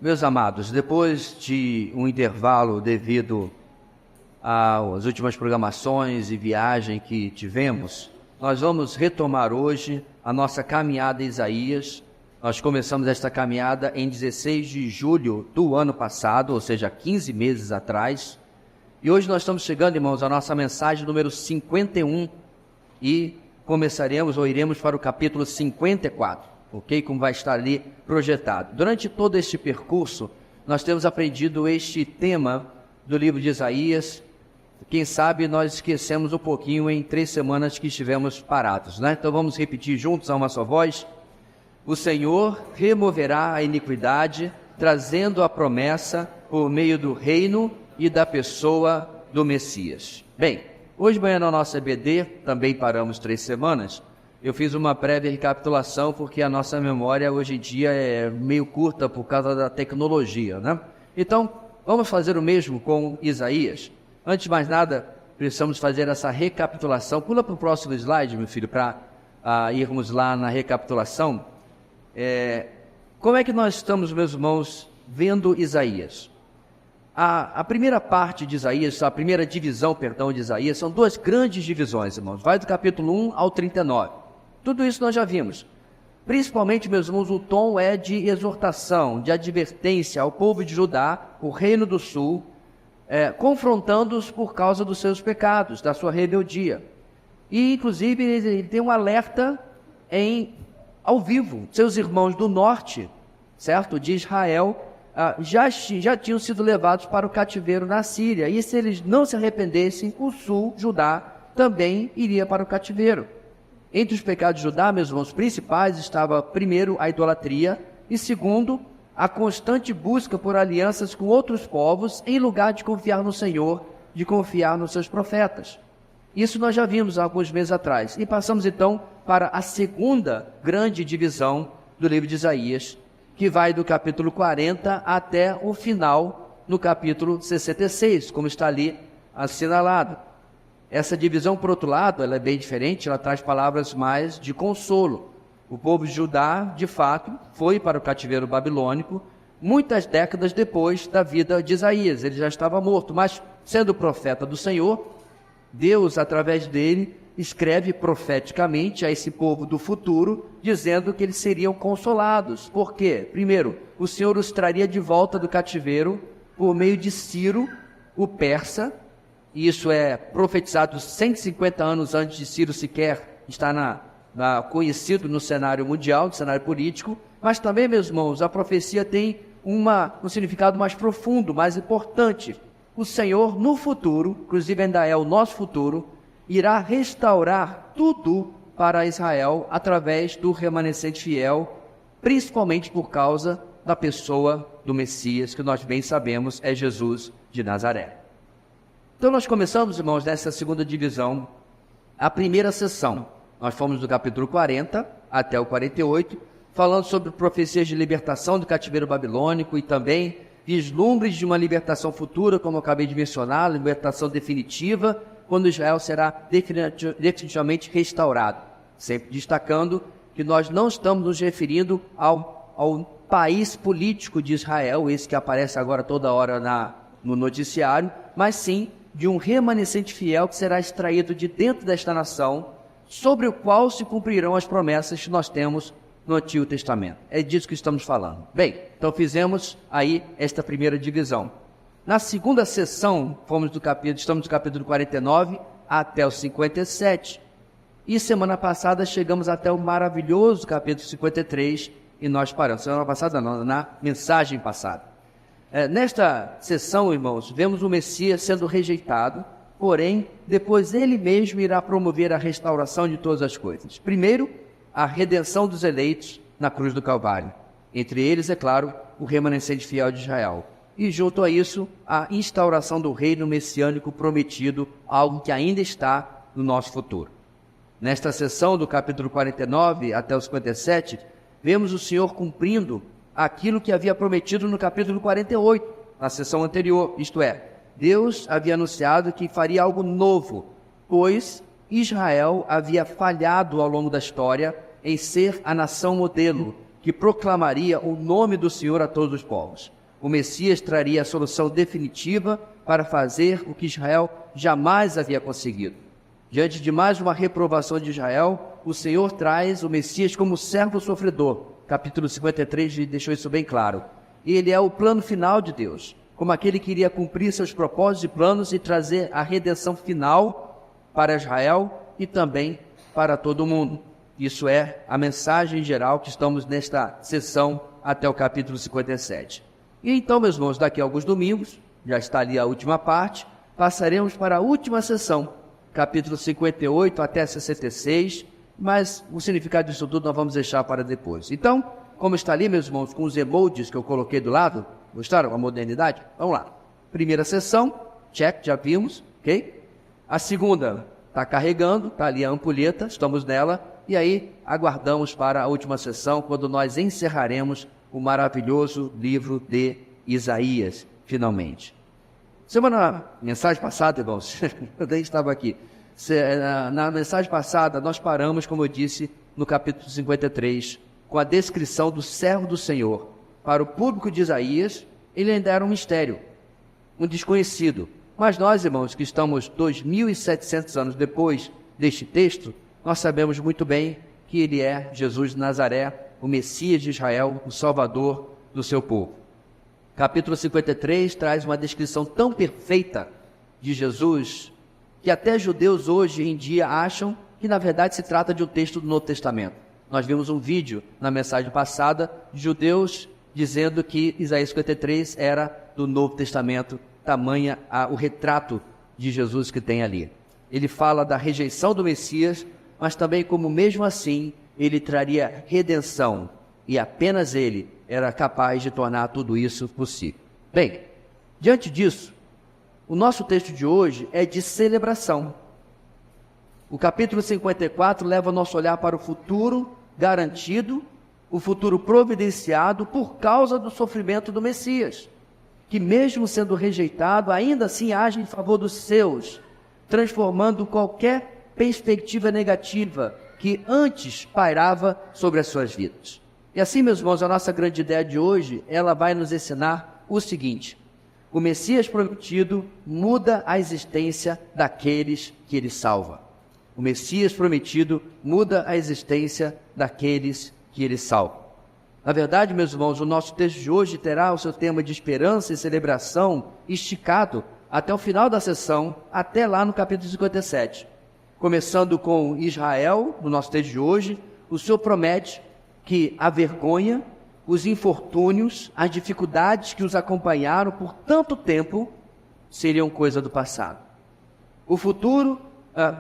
Meus amados, depois de um intervalo devido às últimas programações e viagem que tivemos, nós vamos retomar hoje a nossa caminhada em Isaías. Nós começamos esta caminhada em 16 de julho do ano passado, ou seja, 15 meses atrás. E hoje nós estamos chegando, irmãos, à nossa mensagem número 51 e começaremos ou iremos para o capítulo 54. Ok? Como vai estar ali projetado. Durante todo este percurso, nós temos aprendido este tema do livro de Isaías. Quem sabe nós esquecemos um pouquinho em 3 semanas que estivemos parados, né? Então vamos repetir juntos a uma só voz. O Senhor removerá a iniquidade, trazendo a promessa por meio do reino e da pessoa do Messias. Bem, hoje de manhã na nossa EBD, também paramos 3 semanas, eu fiz uma breve recapitulação porque a nossa memória hoje em dia é meio curta por causa da tecnologia, né? Então, vamos fazer o mesmo com Isaías. Antes de mais nada, precisamos fazer essa recapitulação. Pula para o próximo slide, meu filho, para irmos lá na recapitulação. Como é que nós estamos, meus irmãos, vendo Isaías? A primeira parte de Isaías, a primeira divisão, perdão, de Isaías, são 2 grandes divisões, irmãos. Vai do capítulo 1 ao 39. Tudo isso nós já vimos. Principalmente, meus irmãos, o tom é de exortação, de advertência ao povo de Judá, o reino do sul, confrontando-os por causa dos seus pecados, da sua rebeldia. E, inclusive, ele tem um alerta ao vivo. Seus irmãos do norte, certo, de Israel, já tinham sido levados para o cativeiro na Síria. E se eles não se arrependessem, o sul, Judá, também iria para o cativeiro. Entre os pecados de Judá, meus irmãos, principais estava, primeiro, a idolatria, e segundo, a constante busca por alianças com outros povos, em lugar de confiar no Senhor, de confiar nos seus profetas. Isso nós já vimos há alguns meses atrás. E passamos então para a segunda grande divisão do livro de Isaías, que vai do capítulo 40 até o final, no capítulo 66, como está ali assinalado. Essa divisão, por outro lado, ela é bem diferente, ela traz palavras mais de consolo. O povo de Judá, de fato, foi para o cativeiro babilônico muitas décadas depois da vida de Isaías. Ele já estava morto, mas sendo profeta do Senhor, Deus, através dele, escreve profeticamente a esse povo do futuro, dizendo que eles seriam consolados. Por quê? Primeiro, o Senhor os traria de volta do cativeiro por meio de Ciro, o persa. E isso é profetizado 150 anos antes de Ciro sequer estar conhecido no cenário mundial, no cenário político. Mas também, meus irmãos, a profecia tem um significado mais profundo, mais importante. O Senhor, no futuro, inclusive ainda é o nosso futuro, irá restaurar tudo para Israel através do remanescente fiel, principalmente por causa da pessoa do Messias, que nós bem sabemos é Jesus de Nazaré. Então nós começamos, irmãos, nessa segunda divisão, a primeira sessão. Nós fomos do capítulo 40 até o 48, falando sobre profecias de libertação do cativeiro babilônico e também vislumbres de uma libertação futura, como eu acabei de mencionar, libertação definitiva, quando Israel será definitivamente restaurado. Sempre destacando que nós não estamos nos referindo ao país político de Israel, esse que aparece agora toda hora no noticiário, mas sim de um remanescente fiel que será extraído de dentro desta nação, sobre o qual se cumprirão as promessas que nós temos no Antigo Testamento. É disso que estamos falando. Bem, então fizemos aí esta primeira divisão. Na segunda sessão, estamos no capítulo 49 até o 57. E semana passada chegamos até o maravilhoso capítulo 53 e nós paramos. Semana passada não, na mensagem passada. Nesta sessão, irmãos, vemos o Messias sendo rejeitado, porém, depois ele mesmo irá promover a restauração de todas as coisas. Primeiro, a redenção dos eleitos na cruz do Calvário. Entre eles, é claro, o remanescente fiel de Israel. E junto a isso, a instauração do reino messiânico prometido, algo que ainda está no nosso futuro. Nesta sessão do capítulo 49 até o 57, vemos o Senhor cumprindo aquilo que havia prometido no capítulo 48, na sessão anterior, isto é, Deus havia anunciado que faria algo novo, pois Israel havia falhado ao longo da história em ser a nação modelo, que proclamaria o nome do Senhor a todos os povos. O Messias traria a solução definitiva para fazer o que Israel jamais havia conseguido. Diante de mais uma reprovação de Israel, o Senhor traz o Messias como servo sofredor. Capítulo 53 deixou isso bem claro. Ele é o plano final de Deus, como aquele que iria cumprir seus propósitos e planos e trazer a redenção final para Israel e também para todo mundo. Isso é a mensagem geral que estamos nesta sessão até o capítulo 57. E então, meus irmãos, daqui a alguns domingos, já está ali a última parte, passaremos para a última sessão, capítulo 58 até 66, mas o significado disso tudo nós vamos deixar para depois. Então, como está ali, meus irmãos, com os emojis que eu coloquei do lado, gostaram? A modernidade? Vamos lá. Primeira sessão, check, já vimos, ok? A segunda está carregando, está ali a ampulheta, estamos nela, e aí aguardamos para a última sessão, quando nós encerraremos o maravilhoso livro de Isaías, finalmente. Mensagem passada, irmãos, eu nem estava aqui. Na mensagem passada, nós paramos, como eu disse, no capítulo 53, com a descrição do servo do Senhor. Para o público de Isaías, ele ainda era um mistério, um desconhecido. Mas nós, irmãos, que estamos 2.700 anos depois deste texto, nós sabemos muito bem que ele é Jesus de Nazaré, o Messias de Israel, o Salvador do seu povo. Capítulo 53 traz uma descrição tão perfeita de Jesus que até judeus hoje em dia acham que na verdade se trata de um texto do Novo Testamento. Nós vimos um vídeo na mensagem passada de judeus dizendo que Isaías 53 era do Novo Testamento, tamanha o retrato de Jesus que tem ali. Ele fala da rejeição do Messias, mas também como mesmo assim ele traria redenção, e apenas ele era capaz de tornar tudo isso possível. Bem, diante disso, o nosso texto de hoje é de celebração. O capítulo 54 leva o nosso olhar para o futuro garantido, o futuro providenciado por causa do sofrimento do Messias, que mesmo sendo rejeitado, ainda assim age em favor dos seus, transformando qualquer perspectiva negativa que antes pairava sobre as suas vidas. E assim, meus irmãos, a nossa grande ideia de hoje, ela vai nos ensinar o seguinte: o Messias prometido muda a existência daqueles que ele salva. O Messias prometido muda a existência daqueles que ele salva. Na verdade, meus irmãos, o nosso texto de hoje terá o seu tema de esperança e celebração esticado até o final da sessão, até lá no capítulo 57. Começando com Israel, no nosso texto de hoje, o Senhor promete que a vergonha, os infortúnios, as dificuldades que os acompanharam por tanto tempo seriam coisa do passado. O futuro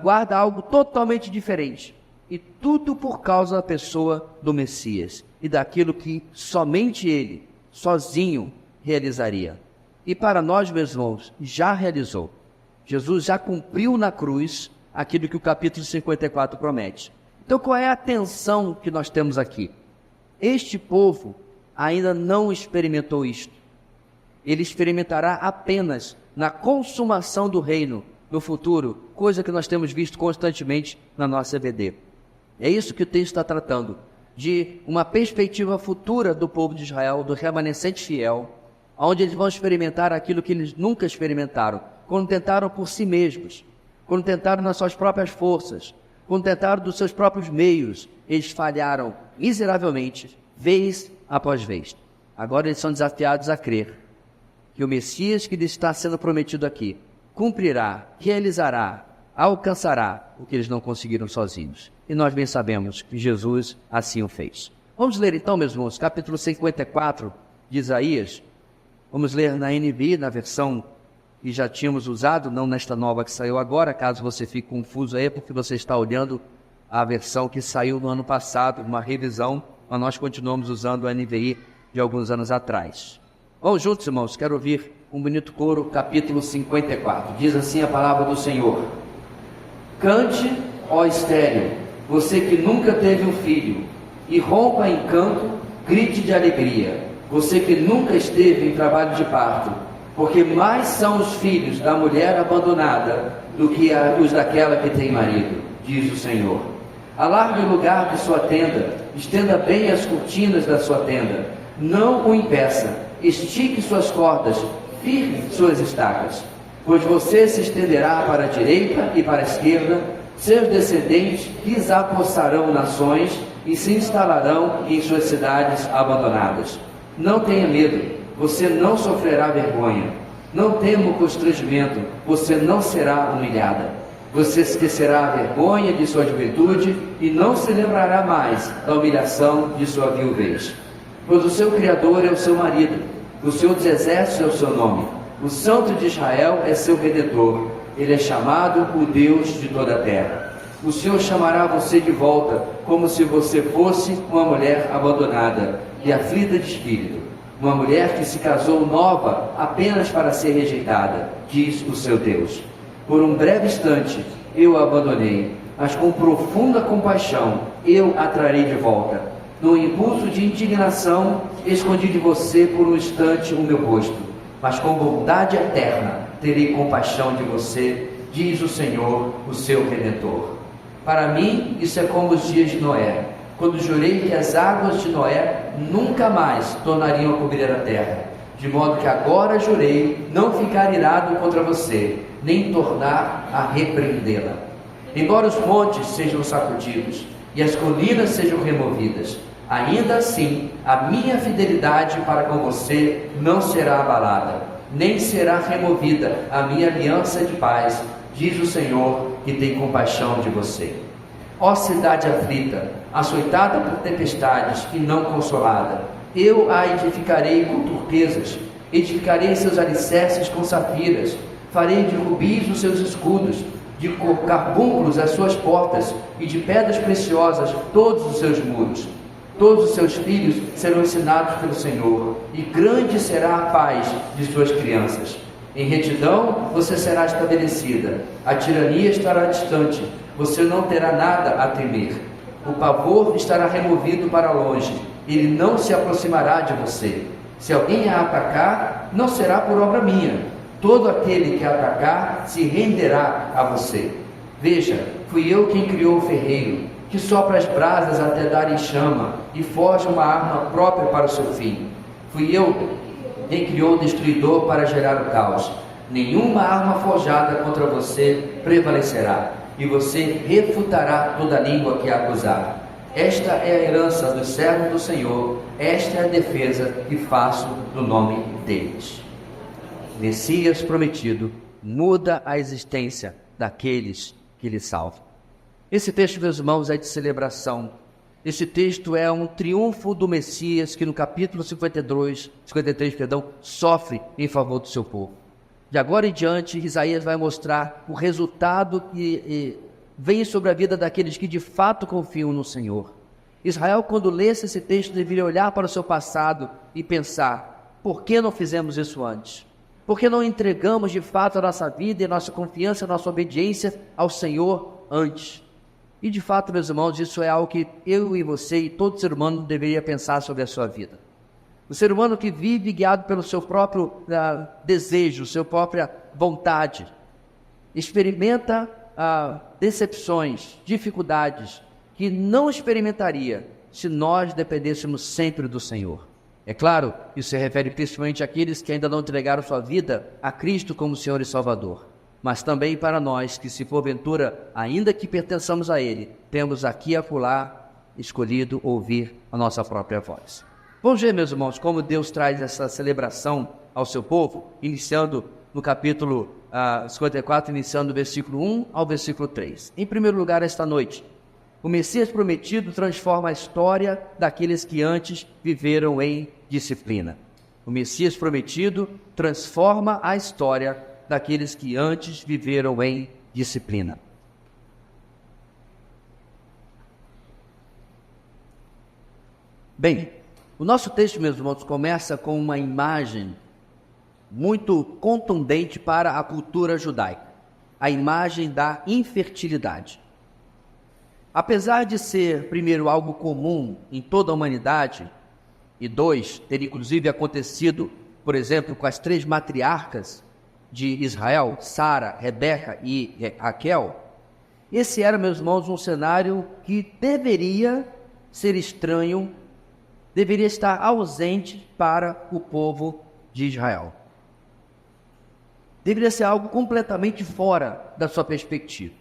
guarda algo totalmente diferente, e tudo por causa da pessoa do Messias e daquilo que somente ele, sozinho, realizaria. E para nós, meus irmãos, já realizou. Jesus já cumpriu na cruz aquilo que o capítulo 54 promete. Então, qual é a tensão que nós temos aqui? Este povo ainda não experimentou isto. Ele experimentará apenas na consumação do reino no futuro, coisa que nós temos visto constantemente na nossa EBD. É isso que o texto está tratando, de uma perspectiva futura do povo de Israel, do remanescente fiel, onde eles vão experimentar aquilo que eles nunca experimentaram, quando tentaram por si mesmos, quando tentaram nas suas próprias forças, quando tentaram dos seus próprios meios, eles falharam miseravelmente, vez após vez. Agora eles são desafiados a crer que o Messias que lhes está sendo prometido aqui cumprirá, realizará, alcançará o que eles não conseguiram sozinhos. E nós bem sabemos que Jesus assim o fez. Vamos ler então, meus irmãos, capítulo 54 de Isaías. Vamos ler na NVI, na versão que já tínhamos usado, não nesta nova que saiu agora, caso você fique confuso aí, porque você está olhando a versão que saiu no ano passado, uma revisão, mas nós continuamos usando a NVI de alguns anos atrás. Vamos juntos, irmãos, quero ouvir um bonito coro, capítulo 54. Diz assim a palavra do Senhor: Cante, ó estéril, você que nunca teve um filho, e rompa em canto, grite de alegria, você que nunca esteve em trabalho de parto, porque mais são os filhos da mulher abandonada do que os daquela que tem marido, diz o Senhor. Alargue o lugar de sua tenda, estenda bem as cortinas da sua tenda, não o impeça, estique suas cordas, firme suas estacas, pois você se estenderá para a direita e para a esquerda, seus descendentes lhes apossarão nações e se instalarão em suas cidades abandonadas. Não tenha medo, você não sofrerá vergonha. Não tema o constrangimento, você não será humilhada. Você esquecerá a vergonha de sua juventude e não se lembrará mais da humilhação de sua viuvez. Pois o seu Criador é o seu marido, o Senhor dos Exércitos é o seu nome, o Santo de Israel é seu Redentor, ele é chamado o Deus de toda a terra. O Senhor chamará você de volta, como se você fosse uma mulher abandonada e aflita de espírito, uma mulher que se casou nova apenas para ser rejeitada, diz o seu Deus. Por um breve instante eu a abandonei, mas com profunda compaixão eu a trarei de volta. No impulso de indignação, escondi de você por um instante o meu rosto, mas com bondade eterna terei compaixão de você, diz o Senhor, o seu Redentor. Para mim, isso é como os dias de Noé, quando jurei que as águas de Noé nunca mais tornariam a cobrir a terra, de modo que agora jurei não ficar irado contra você, nem tornar a repreendê-la. Embora os montes sejam sacudidos e as colinas sejam removidas, ainda assim a minha fidelidade para com você não será abalada, nem será removida a minha aliança de paz, diz o Senhor, que tem compaixão de você. Ó cidade aflita, açoitada por tempestades e não consolada, eu a edificarei com turquesas, edificarei seus alicerces com safiras, farei de rubis os seus escudos, de carbunclos as suas portas e de pedras preciosas todos os seus muros. Todos os seus filhos serão ensinados pelo Senhor, e grande será a paz de suas crianças. Em retidão você será estabelecida, a tirania estará distante, você não terá nada a temer. O pavor estará removido para longe, ele não se aproximará de você. Se alguém a atacar, não será por obra minha. Todo aquele que a atacar se renderá a você. Veja, fui eu quem criou o ferreiro, que sopra as brasas até darem chama e forja uma arma própria para o seu fim. Fui eu quem criou o destruidor para gerar o caos. Nenhuma arma forjada contra você prevalecerá, e você refutará toda língua que a acusar. Esta é a herança dos servos do Senhor, esta é a defesa que faço no nome deles. Messias prometido muda a existência daqueles que lhe salvam. Esse texto, meus irmãos, é de celebração. Esse texto é um triunfo do Messias que no capítulo 53, sofre em favor do seu povo. De agora em diante, Isaías vai mostrar o resultado que vem sobre a vida daqueles que de fato confiam no Senhor. Israel, quando lesse esse texto, deveria olhar para o seu passado e pensar: por que não fizemos isso antes? Por que não entregamos de fato a nossa vida, a nossa confiança, a nossa obediência ao Senhor antes? E de fato, meus irmãos, isso é algo que eu e você e todo ser humano deveria pensar sobre a sua vida. O ser humano que vive guiado pelo seu próprio desejo, sua própria vontade, experimenta decepções, dificuldades que não experimentaria se nós dependêssemos sempre do Senhor. É claro, isso se refere principalmente àqueles que ainda não entregaram sua vida a Cristo como Senhor e Salvador, mas também para nós que, se porventura, ainda que pertençamos a Ele, temos aqui e acolá escolhido ouvir a nossa própria voz. Vamos ver, meus irmãos, como Deus traz essa celebração ao seu povo, iniciando no capítulo 54, iniciando do versículo 1 ao versículo 3. Em primeiro lugar, esta noite, o Messias prometido transforma a história daqueles que antes viveram em disciplina. O Messias prometido transforma a história daqueles que antes viveram em disciplina. Bem, o nosso texto, meus irmãos, começa com uma imagem muito contundente para a cultura judaica, a imagem da infertilidade. Apesar de ser, primeiro, algo comum em toda a humanidade, e dois, ter inclusive acontecido, por exemplo, com as 3 matriarcas de Israel, Sara, Rebeca e Raquel, esse era, meus irmãos, um cenário que deveria ser estranho deveria estar ausente para o povo de Israel. Deveria ser algo completamente fora da sua perspectiva.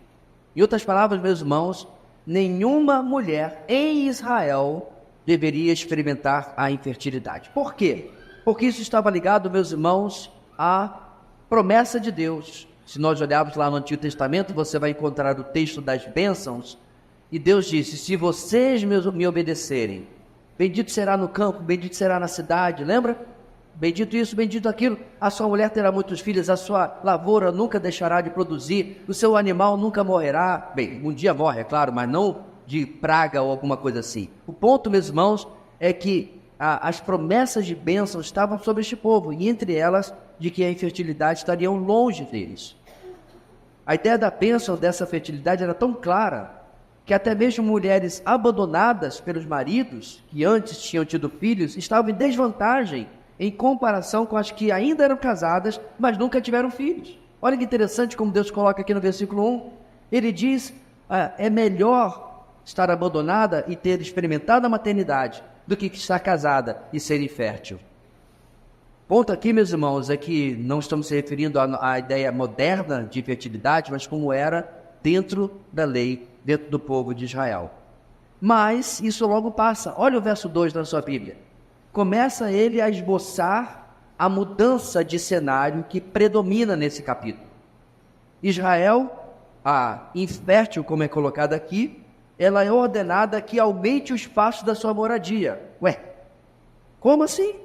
Em outras palavras, meus irmãos, nenhuma mulher em Israel deveria experimentar a infertilidade. Por quê? Porque isso estava ligado, meus irmãos, à promessa de Deus. Se nós olharmos lá no Antigo Testamento, você vai encontrar o texto das bênçãos, e Deus disse: se vocês me obedecerem, bendito será no campo, bendito será na cidade, lembra? Bendito isso, bendito aquilo, a sua mulher terá muitos filhos, a sua lavoura nunca deixará de produzir, o seu animal nunca morrerá. Bem, um dia morre, é claro, mas não de praga ou alguma coisa assim. O ponto, meus irmãos, é que as promessas de bênção estavam sobre este povo, e entre elas, de que a infertilidade estaria longe deles. A ideia da bênção dessa fertilidade era tão clara, que até mesmo mulheres abandonadas pelos maridos, que antes tinham tido filhos, estavam em desvantagem em comparação com as que ainda eram casadas, mas nunca tiveram filhos. Olha que interessante como Deus coloca aqui no versículo 1. Ele diz, é melhor estar abandonada e ter experimentado a maternidade do que estar casada e ser infértil. Ponto aqui, meus irmãos, é que não estamos se referindo à ideia moderna de fertilidade, mas como era dentro da lei, dentro do povo de Israel. Mas isso logo passa. Olha o verso 2 da sua Bíblia. Começa ele a esboçar a mudança de cenário que predomina nesse capítulo. Israel, a infértil, como é colocado aqui, ela é ordenada que aumente o espaço da sua moradia. Ué, como assim?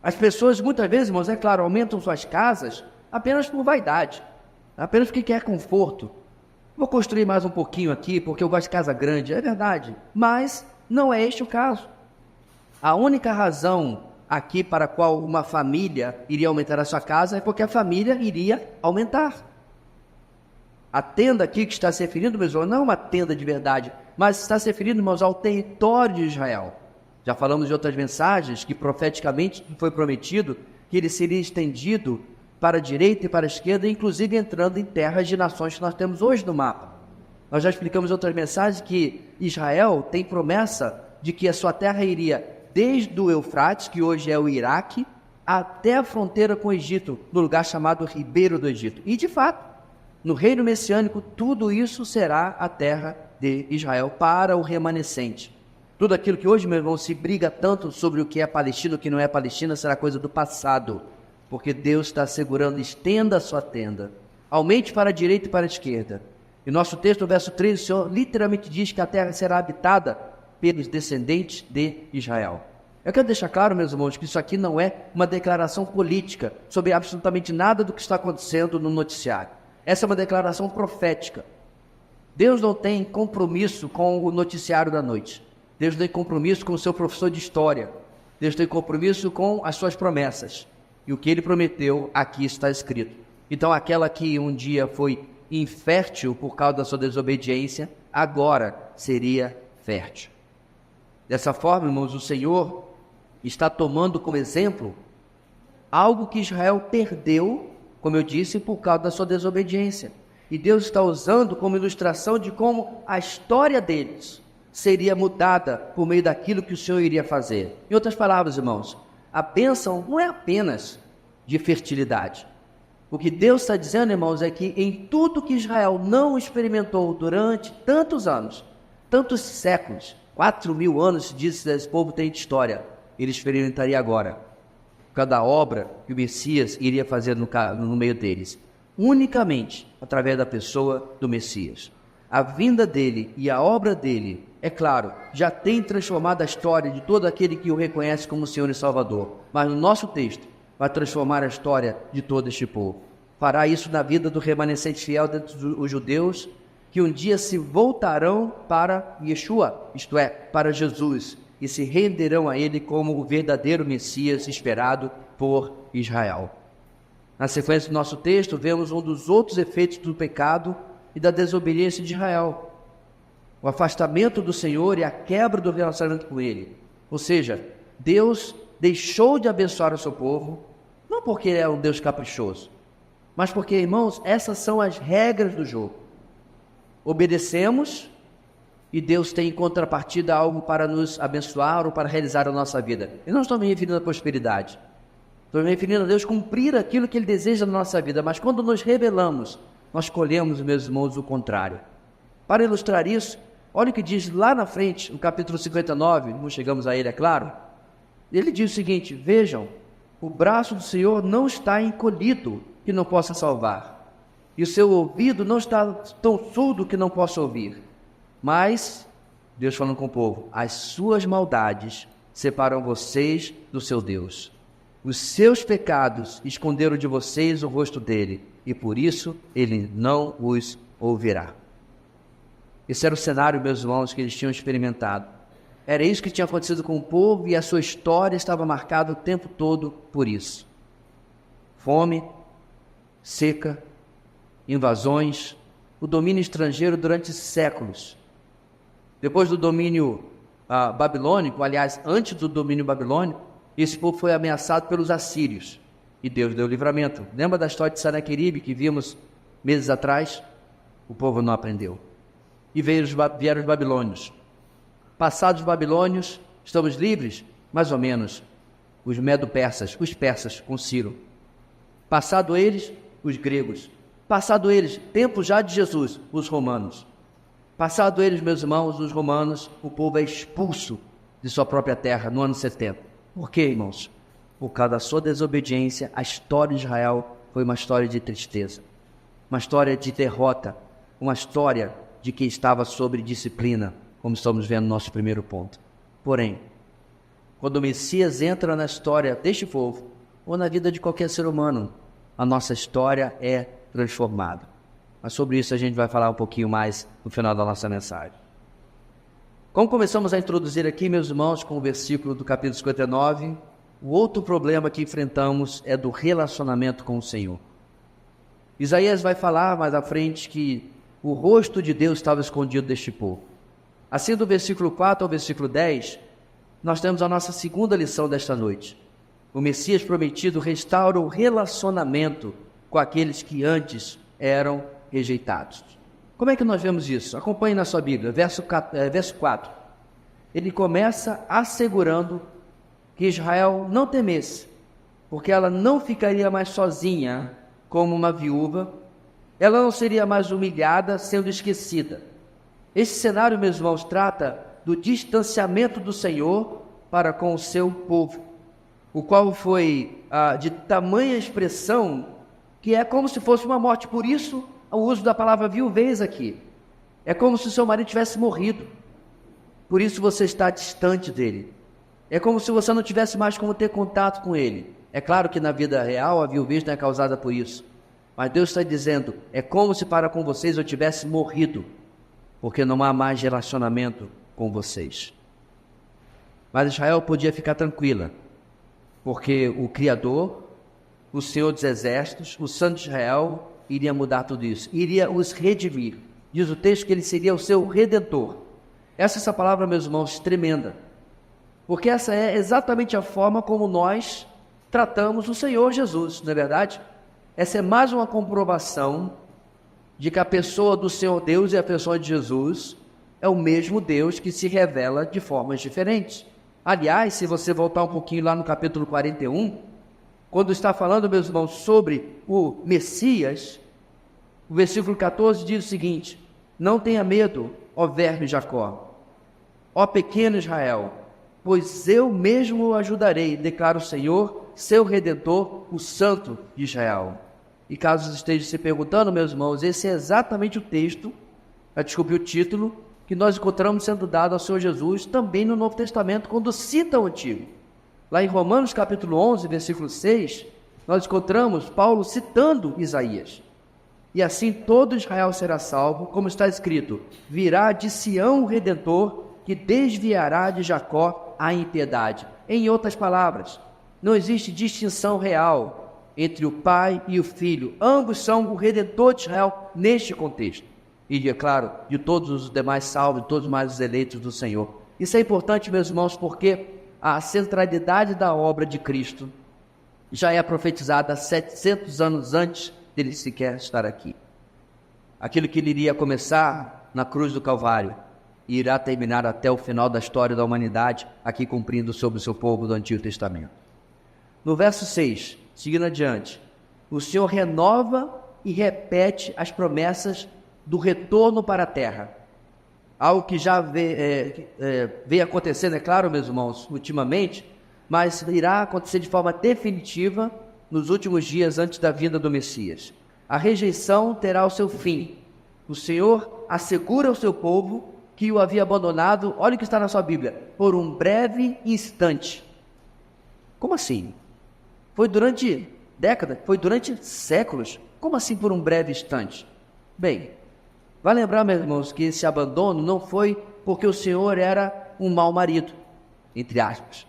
As pessoas muitas vezes, irmãos, é claro, aumentam suas casas apenas por vaidade, apenas porque quer conforto. Vou construir mais um pouquinho aqui porque eu gosto de casa grande, é verdade, mas não é este o caso. A única razão aqui para a qual uma família iria aumentar a sua casa é porque a família iria aumentar. A tenda aqui que está se referindo, meus irmãos, não é uma tenda de verdade, mas está se referindo, irmãos, ao território de Israel. Já falamos de outras mensagens que profeticamente foi prometido que ele seria estendido para a direita e para a esquerda, inclusive entrando em terras de nações que nós temos hoje no mapa. Nós já explicamos em outras mensagens que Israel tem promessa de que a sua terra iria desde o Eufrates, que hoje é o Iraque, até a fronteira com o Egito, no lugar chamado Ribeiro do Egito. E, de fato, no reino messiânico, tudo isso será a terra de Israel para o remanescente. Tudo aquilo que hoje, meu irmão, se briga tanto sobre o que é Palestina, o que não é Palestina, será coisa do passado, porque Deus está assegurando: estenda a sua tenda, aumente para a direita e para a esquerda. E nosso texto, no verso 13, o Senhor literalmente diz que a terra será habitada pelos descendentes de Israel. Eu quero deixar claro, meus irmãos, que isso aqui não é uma declaração política sobre absolutamente nada do que está acontecendo no noticiário. Essa é uma declaração profética. Deus não tem compromisso com o noticiário da noite. Deus tem compromisso com o seu professor de história. Deus tem compromisso com as suas promessas. E o que ele prometeu, aqui está escrito. Então, aquela que um dia foi infértil por causa da sua desobediência, agora seria fértil. Dessa forma, irmãos, o Senhor está tomando como exemplo algo que Israel perdeu, como eu disse, por causa da sua desobediência. E Deus está usando como ilustração de como a história deles seria mudada por meio daquilo que o Senhor iria fazer. Em outras palavras, irmãos, a bênção não é apenas de fertilidade. O que Deus está dizendo, irmãos, é que em tudo que Israel não experimentou durante tantos anos, tantos séculos, 4.000 anos, diz que esse povo tem de história, ele experimentaria agora, por causa da obra que o Messias iria fazer no meio deles, unicamente através da pessoa do Messias. A vinda dele e a obra dele, é claro, já tem transformado a história de todo aquele que o reconhece como Senhor e Salvador, mas no nosso texto vai transformar a história de todo este povo. Fará isso na vida do remanescente fiel dentre os judeus, que um dia se voltarão para Yeshua, isto é, para Jesus, e se renderão a ele como o verdadeiro Messias esperado por Israel. Na sequência do nosso texto, vemos um dos outros efeitos do pecado e da desobediência de Israel: o afastamento do Senhor e a quebra do relacionamento com ele. Ou seja, Deus deixou de abençoar o seu povo, não porque ele é um Deus caprichoso, mas porque, irmãos, essas são as regras do jogo. Obedecemos e Deus tem em contrapartida algo para nos abençoar ou para realizar a nossa vida. Eu não estou me referindo à prosperidade. Estou me referindo a Deus cumprir aquilo que Ele deseja na nossa vida. Mas quando nos rebelamos, nós colhemos, meus irmãos, o contrário. Para ilustrar isso, olha o que diz lá na frente, no capítulo 59, não chegamos a ele, é claro. Ele diz o seguinte: vejam, o braço do Senhor não está encolhido que não possa salvar, e o seu ouvido não está tão surdo que não possa ouvir. Mas, Deus falando com o povo, as suas maldades separam vocês do seu Deus. Os seus pecados esconderam de vocês o rosto dele, e por isso ele não os ouvirá. Esse era o cenário, meus irmãos, que eles tinham experimentado. Era isso que tinha acontecido com o povo, e a sua história estava marcada o tempo todo por isso. Fome, seca, invasões, o domínio estrangeiro durante séculos. Depois do domínio babilônico, aliás, antes do domínio babilônico, esse povo foi ameaçado pelos assírios, e Deus deu livramento. Lembra da história de Senaqueribe que vimos meses atrás? O povo não aprendeu. E vieram os babilônios. Passados os babilônios, estamos livres? Mais ou menos. Os medo-persas, os persas com Ciro. Passado eles, os gregos. Passado eles, tempo já de Jesus, os romanos. Passado eles, meus irmãos, os romanos, o povo é expulso de sua própria terra no ano 70. Por quê, irmãos? Por causa da sua desobediência, a história de Israel foi uma história de tristeza, uma história de derrota, uma história de que estava sob disciplina, como estamos vendo no nosso primeiro ponto. Porém, quando o Messias entra na história deste povo, ou na vida de qualquer ser humano, a nossa história é transformada. Mas sobre isso a gente vai falar um pouquinho mais no final da nossa mensagem. Como começamos a introduzir aqui, meus irmãos, com o versículo do capítulo 59, o outro problema que enfrentamos é do relacionamento com o Senhor. Isaías vai falar mais à frente que o rosto de Deus estava escondido deste povo. Assim, do versículo 4 ao versículo 10, nós temos a nossa segunda lição desta noite. O Messias prometido restaura o relacionamento com aqueles que antes eram rejeitados. Como é que nós vemos isso? Acompanhe na sua Bíblia, verso 4. Ele começa assegurando que Israel não temesse, porque ela não ficaria mais sozinha como uma viúva, ela não seria mais humilhada, sendo esquecida. Esse cenário, meus irmãos, trata do distanciamento do Senhor para com o seu povo, o qual foi de tamanha expressão que é como se fosse uma morte. Por isso, o uso da palavra viuvez aqui. É como se seu marido tivesse morrido. Por isso você está distante dele. É como se você não tivesse mais como ter contato com ele. É claro que na vida real a viuvez não é causada por isso. Mas Deus está dizendo, é como se para com vocês eu tivesse morrido, porque não há mais relacionamento com vocês. Mas Israel podia ficar tranquila, porque o Criador, o Senhor dos Exércitos, o Santo de Israel, iria mudar tudo isso, iria os redimir. Diz o texto que ele seria o seu Redentor. Essa palavra, meus irmãos, tremenda, porque essa é exatamente a forma como nós tratamos o Senhor Jesus, não é verdade? Essa é mais uma comprovação de que a pessoa do Senhor Deus e a pessoa de Jesus é o mesmo Deus que se revela de formas diferentes. Aliás, se você voltar um pouquinho lá no capítulo 41, quando está falando, meus irmãos, sobre o Messias, o versículo 14 diz o seguinte: não tenha medo, ó verme Jacó, ó pequeno Israel, pois eu mesmo o ajudarei, declara o Senhor, seu Redentor, o Santo de Israel. E caso esteja se perguntando, meus irmãos, esse é exatamente o texto, desculpe, o título, que nós encontramos sendo dado ao Senhor Jesus também no Novo Testamento, quando cita o Antigo. Lá em Romanos capítulo 11, versículo 6, nós encontramos Paulo citando Isaías. E assim todo Israel será salvo, como está escrito, virá de Sião o Redentor, que desviará de Jacó a impiedade. Em outras palavras, não existe distinção real entre o pai e o filho. Ambos são o Redentor de Israel neste contexto. E, é claro, de todos os demais salvos, de todos os mais eleitos do Senhor. Isso é importante, meus irmãos, porque a centralidade da obra de Cristo já é profetizada 700 anos antes dele sequer estar aqui. Aquilo que ele iria começar na cruz do Calvário, e irá terminar até o final da história da humanidade, aqui cumprindo sobre o seu povo do Antigo Testamento. No verso 6, seguindo adiante, o Senhor renova e repete as promessas do retorno para a terra. Algo que já vem acontecendo, é claro, meus irmãos, ultimamente, mas irá acontecer de forma definitiva nos últimos dias antes da vinda do Messias. A rejeição terá o seu fim. O Senhor assegura ao seu povo que o havia abandonado, olha o que está na sua Bíblia, por um breve instante. Como assim? Foi durante décadas, foi durante séculos. Como assim por um breve instante? Bem, vai lembrar, meus irmãos, que esse abandono não foi porque o Senhor era um mau marido, entre aspas.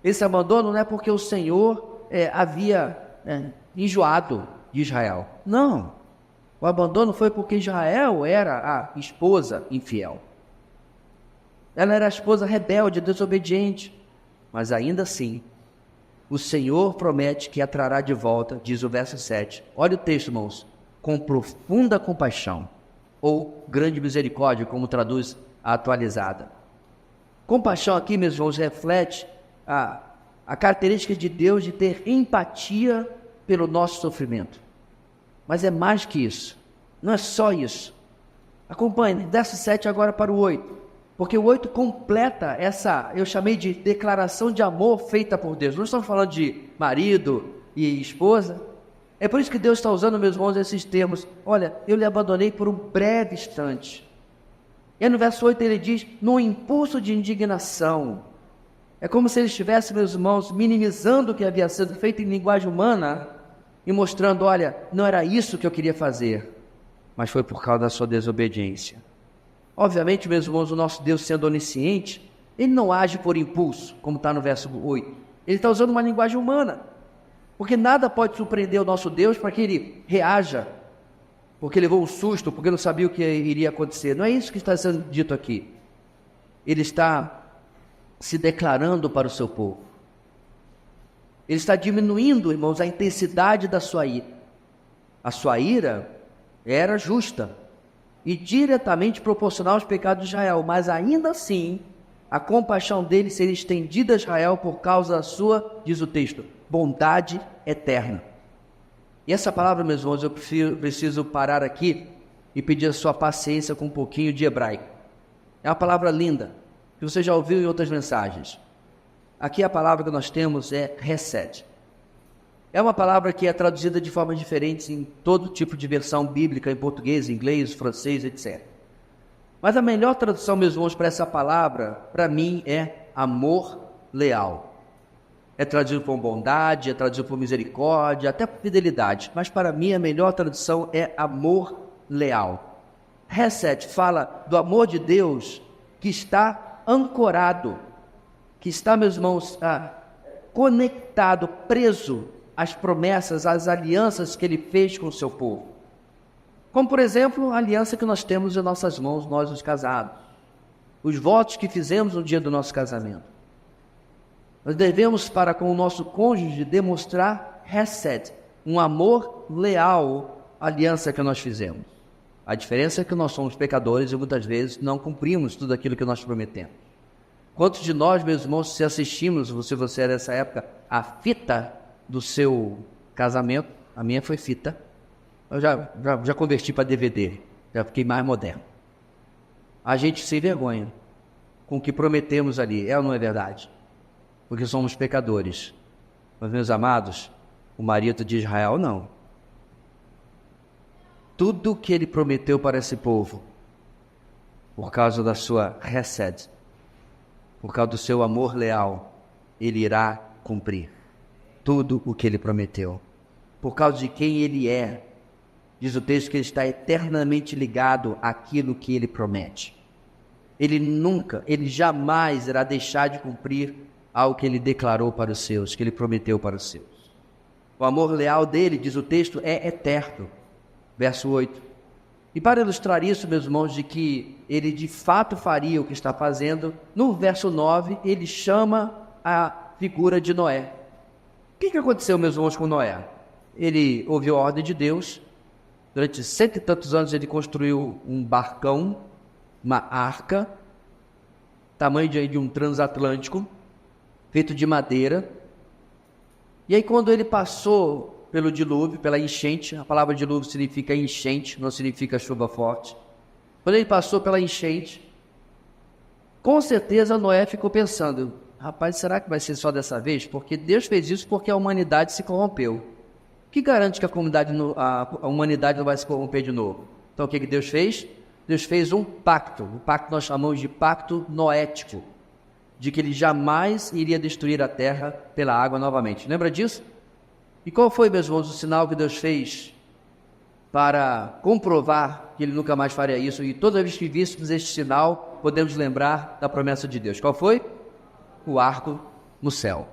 Esse abandono não é porque o Senhor havia enjoado de Israel. Não. O abandono foi porque Israel era a esposa infiel. Ela era a esposa rebelde, desobediente. Mas ainda assim, o Senhor promete que a trará de volta, diz o verso 7. Olha o texto, irmãos. Com profunda compaixão, ou grande misericórdia, como traduz a atualizada. Compaixão aqui, meus irmãos, reflete a característica de Deus de ter empatia pelo nosso sofrimento. Mas é mais que isso. Não é só isso. Acompanhe, verso 7 agora para o 8. Porque o 8 completa essa, eu chamei de declaração de amor feita por Deus. Não estamos falando de marido e esposa. É por isso que Deus está usando, meus irmãos, esses termos. Olha, eu lhe abandonei por um breve instante. E aí no verso 8 ele diz, num impulso de indignação. É como se ele estivesse, meus irmãos, minimizando o que havia sido feito em linguagem humana e mostrando, olha, não era isso que eu queria fazer, mas foi por causa da sua desobediência. Obviamente, meus irmãos, o nosso Deus sendo onisciente, ele não age por impulso, como está no verso 8. Ele está usando uma linguagem humana, porque nada pode surpreender o nosso Deus para que ele reaja, porque levou um susto, porque não sabia o que iria acontecer. Não é isso que está sendo dito aqui. Ele está se declarando para o seu povo. Ele está diminuindo, irmãos, a intensidade da sua ira. A sua ira era justa e diretamente proporcional aos pecados de Israel, mas ainda assim, a compaixão dele seria estendida a Israel por causa da sua, diz o texto, bondade eterna. E essa palavra, meus irmãos, eu preciso parar aqui e pedir a sua paciência com um pouquinho de hebraico. É uma palavra linda, que você já ouviu em outras mensagens. Aqui a palavra que nós temos é hesed. É uma palavra que é traduzida de formas diferentes em todo tipo de versão bíblica, em português, inglês, francês, etc. Mas a melhor tradução, meus irmãos, para essa palavra, para mim, é amor leal. É traduzido por bondade, é traduzido por misericórdia, até por fidelidade. Mas para mim a melhor tradução é amor leal. Hesed fala do amor de Deus que está ancorado, que está, meus irmãos, conectado, preso às promessas, às alianças que ele fez com o seu povo. Como, por exemplo, a aliança que nós temos em nossas mãos, nós os casados. Os votos que fizemos no dia do nosso casamento. Nós devemos, para com o nosso cônjuge, demonstrar hesed, um amor leal à aliança que nós fizemos. A diferença é que nós somos pecadores e muitas vezes não cumprimos tudo aquilo que nós prometemos. Quantos de nós, meus irmãos, se assistimos, se você era dessa época, a fita do seu casamento, a minha foi fita, eu já converti para DVD, já fiquei mais moderno. A gente se envergonha com o que prometemos ali, é ou não é verdade? Porque somos pecadores. Mas, meus amados, o marido de Israel não. Tudo o que ele prometeu para esse povo, por causa da sua hesed, por causa do seu amor leal, ele irá cumprir tudo o que ele prometeu. Por causa de quem ele é, diz o texto que ele está eternamente ligado àquilo que ele promete. Ele jamais irá deixar de cumprir algo que ele declarou para os seus, que ele prometeu para os seus. O amor leal dele, diz o texto, é eterno. Verso 8. E para ilustrar isso, meus irmãos, de que ele de fato faria o que está fazendo, no verso 9, ele chama a figura de Noé. O que aconteceu, meus irmãos, com Noé? Ele ouviu a ordem de Deus, durante 100 e tantos anos ele construiu um barcão, uma arca, tamanho de um transatlântico, feito de madeira. E aí quando ele passou pelo dilúvio, pela enchente, a palavra dilúvio significa enchente, não significa chuva forte. Quando ele passou pela enchente, com certeza Noé ficou pensando, rapaz, será que vai ser só dessa vez? Porque Deus fez isso porque a humanidade se corrompeu. O que garante que a humanidade não vai se corromper de novo? Então o que Deus fez? Deus fez um pacto, o pacto nós chamamos de pacto noético, de que ele jamais iria destruir a terra pela água novamente. Lembra disso? E qual foi, meus irmãos, o sinal que Deus fez para comprovar que ele nunca mais faria isso? E toda vez que víssemos este sinal, podemos lembrar da promessa de Deus. Qual foi? O arco no céu.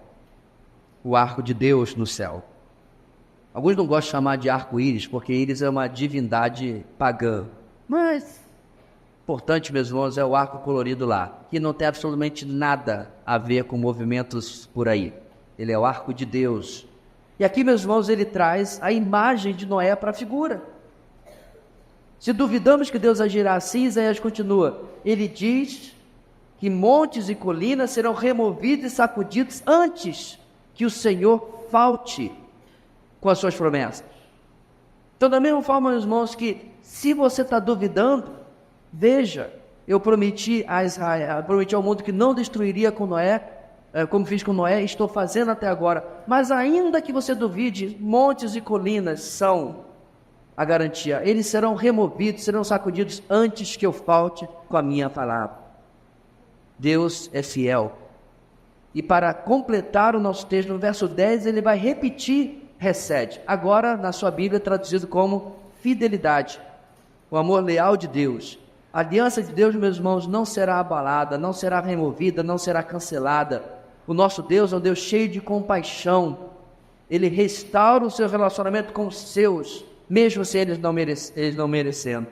O arco de Deus no céu. Alguns não gostam de chamar de arco-íris, porque íris é uma divindade pagã. Mas importante, meus irmãos, é o arco colorido lá, que não tem absolutamente nada a ver com movimentos por aí. Ele é o arco de Deus. E aqui, meus irmãos, ele traz a imagem de Noé para a figura. Se duvidamos que Deus agirá assim, Isaías continua. Ele diz que montes e colinas serão removidos e sacudidos antes que o Senhor falte com as suas promessas. Então, da mesma forma, meus irmãos, que se você está duvidando, veja, eu prometi a Israel, prometi ao mundo que não destruiria com Noé, como fiz com Noé, estou fazendo até agora. Mas ainda que você duvide, montes e colinas são a garantia. Eles serão removidos, serão sacudidos antes que eu falte com a minha palavra. Deus é fiel. E para completar o nosso texto, no verso 10, ele vai repetir recede. Agora, na sua Bíblia, traduzido como fidelidade. O amor leal de Deus. A aliança de Deus, meus irmãos, não será abalada, não será removida, não será cancelada. O nosso Deus é um Deus cheio de compaixão. Ele restaura o seu relacionamento com os seus, mesmo se eles não merecendo.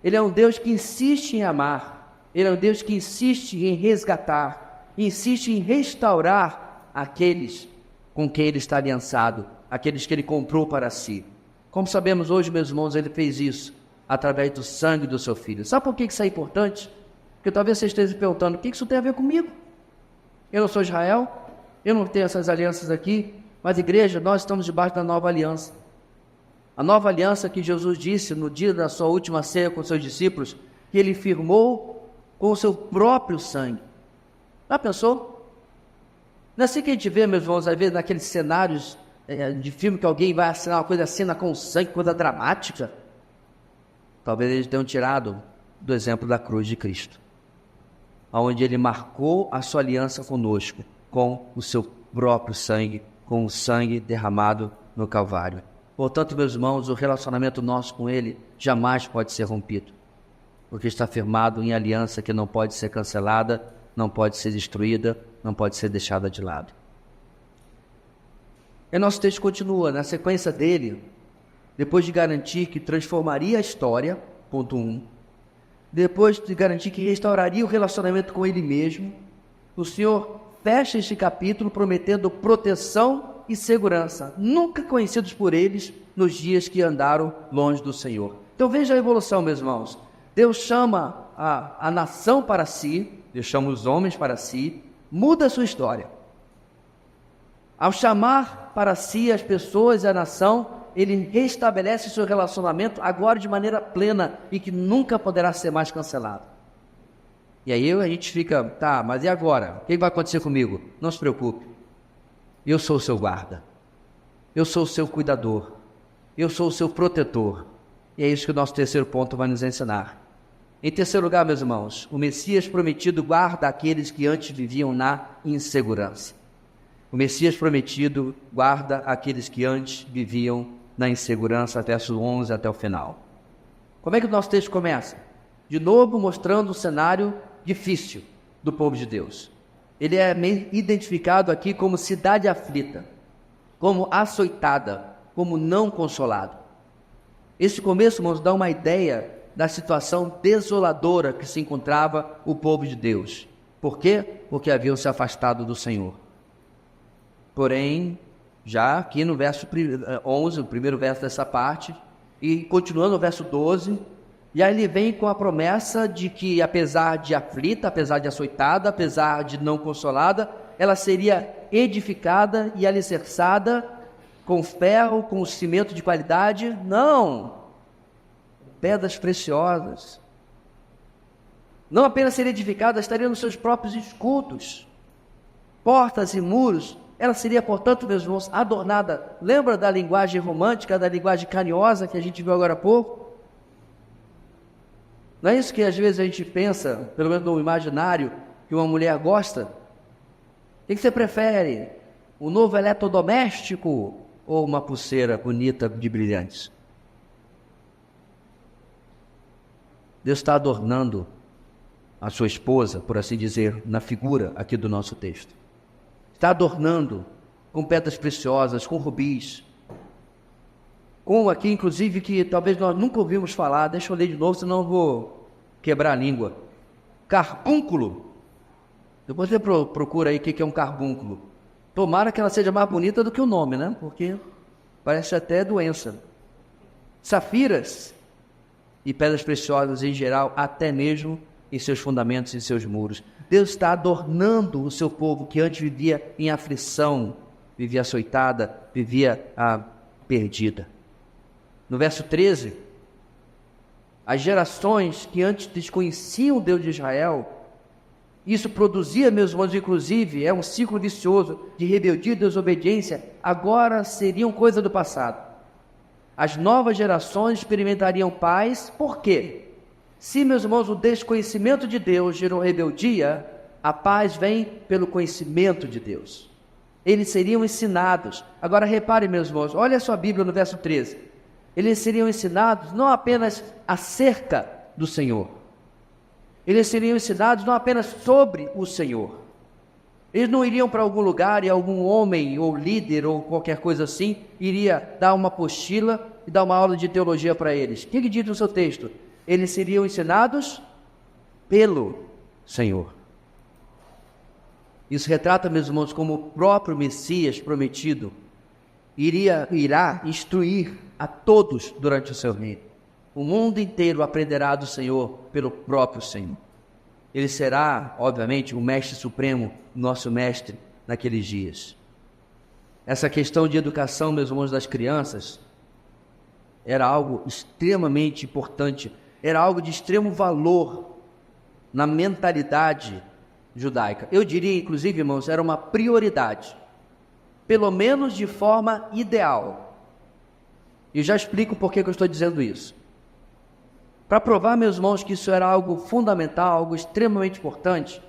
Ele é um Deus que insiste em amar. Ele é um Deus que insiste em resgatar, insiste em restaurar aqueles com quem ele está aliançado, aqueles que ele comprou para si. Como sabemos hoje, meus irmãos, ele fez isso através do sangue do seu Filho. Sabe por que isso é importante? Porque talvez você esteja se perguntando, o que isso tem a ver comigo? Eu não sou Israel, eu não tenho essas alianças aqui, mas igreja, nós estamos debaixo da nova aliança. A nova aliança que Jesus disse no dia da sua última ceia com seus discípulos, que ele firmou com o seu próprio sangue. Já pensou? Não é assim que a gente vê, meus irmãos, às vezes naqueles cenários de filme que alguém vai assinar uma coisa, assina com sangue, coisa dramática. Talvez eles tenham tirado do exemplo da cruz de Cristo, onde ele marcou a sua aliança conosco, com o seu próprio sangue, com o sangue derramado no Calvário. Portanto, meus irmãos, o relacionamento nosso com ele jamais pode ser rompido, porque está firmado em aliança que não pode ser cancelada, não pode ser destruída, não pode ser deixada de lado. E nosso texto continua, na sequência dele, depois de garantir que transformaria a história, ponto 1, depois de garantir que restauraria o relacionamento com ele mesmo, o Senhor fecha este capítulo prometendo proteção e segurança, nunca conhecidos por eles nos dias que andaram longe do Senhor. Então veja a evolução, meus irmãos. Deus chama a nação para si, Deus chama os homens para si, muda a sua história. Ao chamar para si as pessoas e a nação, ele restabelece seu relacionamento agora de maneira plena e que nunca poderá ser mais cancelado. E aí a gente fica, tá, mas e agora? O que vai acontecer comigo? Não se preocupe. Eu sou o seu guarda. Eu sou o seu cuidador. Eu sou o seu protetor. E é isso que o nosso terceiro ponto vai nos ensinar. Em terceiro lugar, meus irmãos, o Messias prometido guarda aqueles que antes viviam na insegurança. O Messias prometido guarda aqueles que antes viviam na insegurança, verso 11 até o final. Como é que o nosso texto começa? De novo mostrando um cenário difícil do povo de Deus. Ele é identificado aqui como cidade aflita, como açoitada, como não consolado. Esse começo, irmãos, dá uma ideia da situação desoladora que se encontrava o povo de Deus. Por quê? Porque haviam se afastado do Senhor. Porém, já aqui no verso 11, o primeiro verso dessa parte, e continuando no verso 12, E aí ele vem com a promessa de que, apesar de aflita, apesar de açoitada, apesar de não consolada, ela seria edificada e alicerçada com ferro, com cimento de qualidade. Não! Pedras preciosas. Não apenas seria edificada, estaria nos seus próprios escudos, portas e muros. Ela seria, portanto, meus irmãos, adornada. Lembra da linguagem romântica, da linguagem carinhosa que a gente viu agora há pouco? Não é isso que às vezes a gente pensa, pelo menos no imaginário, que uma mulher gosta? O que você prefere? Um novo eletrodoméstico ou uma pulseira bonita de brilhantes? Deus está adornando a sua esposa, por assim dizer, na figura aqui do nosso texto. Está adornando com pedras preciosas, com rubis, com aqui, inclusive, que talvez nós nunca ouvimos falar. Deixa eu ler de novo, senão eu vou quebrar a língua. Carbúnculo. Depois você procura aí o que é um carbúnculo. Tomara que ela seja mais bonita do que o nome, né? Porque parece até doença. Safiras e pedras preciosas em geral, até mesmo em seus fundamentos e seus muros. Deus está adornando o seu povo que antes vivia em aflição, vivia açoitada, vivia perdida. No verso 13, as gerações que antes desconheciam o Deus de Israel, isso produzia, meus irmãos, inclusive, é um ciclo vicioso de rebeldia e desobediência, agora seriam coisa do passado. As novas gerações experimentariam paz. Por quê? Se, meus irmãos, o desconhecimento de Deus gerou rebeldia, a paz vem pelo conhecimento de Deus. Eles seriam ensinados. Agora repare, meus irmãos, olha a sua Bíblia no verso 13. Eles seriam ensinados não apenas acerca do Senhor. Eles seriam ensinados não apenas sobre o Senhor. Eles não iriam para algum lugar e algum homem ou líder ou qualquer coisa assim iria dar uma apostila e dar uma aula de teologia para eles. O que diz no seu texto? Eles seriam ensinados pelo Senhor. Isso retrata, meus irmãos, como o próprio Messias prometido irá instruir a todos durante o seu reino. O mundo inteiro aprenderá do Senhor pelo próprio Senhor. Ele será, obviamente, o mestre supremo, nosso mestre naqueles dias. Essa questão de educação, meus irmãos, das crianças, era algo extremamente importante, era algo de extremo valor na mentalidade judaica. Eu diria, inclusive, irmãos, era uma prioridade, pelo menos de forma ideal. E já explico por que eu estou dizendo isso. Para provar, meus irmãos, que isso era algo fundamental, algo extremamente importante,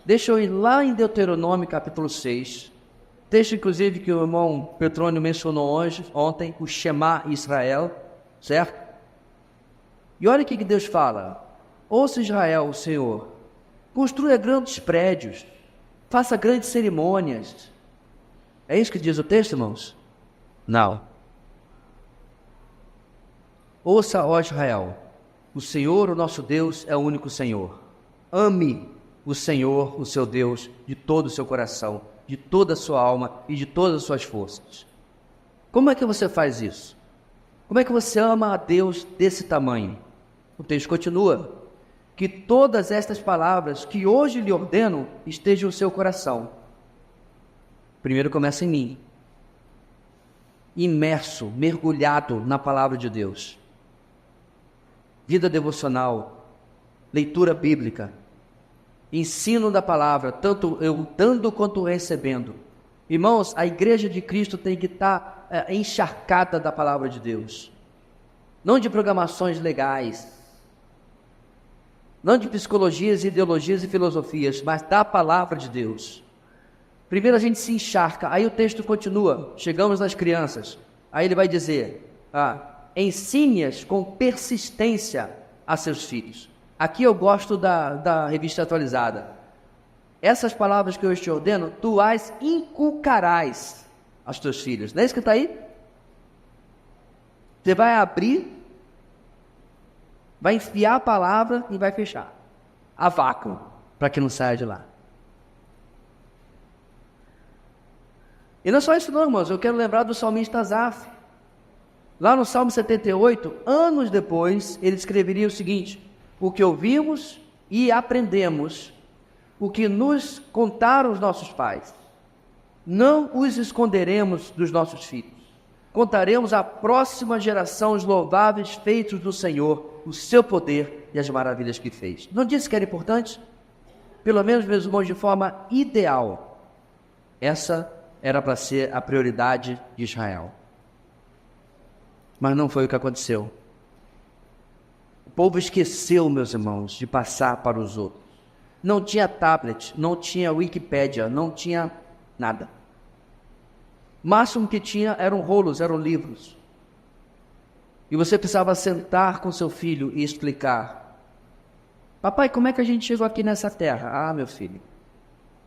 deixa eu ir lá em Deuteronômio capítulo 6, texto inclusive que o irmão Petrônio mencionou ontem, o Shema Israel, certo? E olha o que Deus fala: ouça Israel, o Senhor, construa grandes prédios, faça grandes cerimônias. É isso que diz o texto, irmãos? Não. Ouça, ó Israel, o Senhor, o nosso Deus, é o único Senhor. Ame o Senhor, o seu Deus, de todo o seu coração, de toda a sua alma e de todas as suas forças. Como é que você faz isso? Como é que você ama a Deus desse tamanho? O texto continua: que todas estas palavras que hoje lhe ordeno estejam no seu coração. Primeiro começa em mim, imerso, mergulhado na palavra de Deus. Vida devocional, leitura bíblica, ensino da palavra, tanto eu dando quanto recebendo. Irmãos, a igreja de Cristo tem que estar encharcada da palavra de Deus, não de programações legais, não de psicologias, ideologias e filosofias, mas da palavra de Deus. Primeiro a gente se encharca, aí o texto continua, chegamos nas crianças, aí ele vai dizer: ensine-as com persistência a seus filhos. Aqui eu gosto da revista atualizada. Essas palavras que eu te ordeno, tu as inculcarás aos teus filhos. Não é isso que está aí? Você vai abrir, vai enfiar a palavra e vai fechar a vácuo, para que não saia de lá. E não é só isso não, irmãos. Eu quero lembrar do salmista Asaf. Lá no Salmo 78, anos depois, ele escreveria o seguinte: o que ouvimos e aprendemos, o que nos contaram os nossos pais, não os esconderemos dos nossos filhos. Contaremos à próxima geração os louváveis feitos do Senhor, o seu poder e as maravilhas que fez. Não disse que era importante? Pelo menos, meus irmãos, de forma ideal, essa era para ser a prioridade de Israel. Mas não foi o que aconteceu. O povo esqueceu, meus irmãos, de passar para os outros. Não tinha tablet, não tinha Wikipédia, não tinha nada. O máximo que tinha eram rolos, eram livros. E você precisava sentar com seu filho e explicar: papai, como é que a gente chegou aqui nessa terra? Ah, meu filho,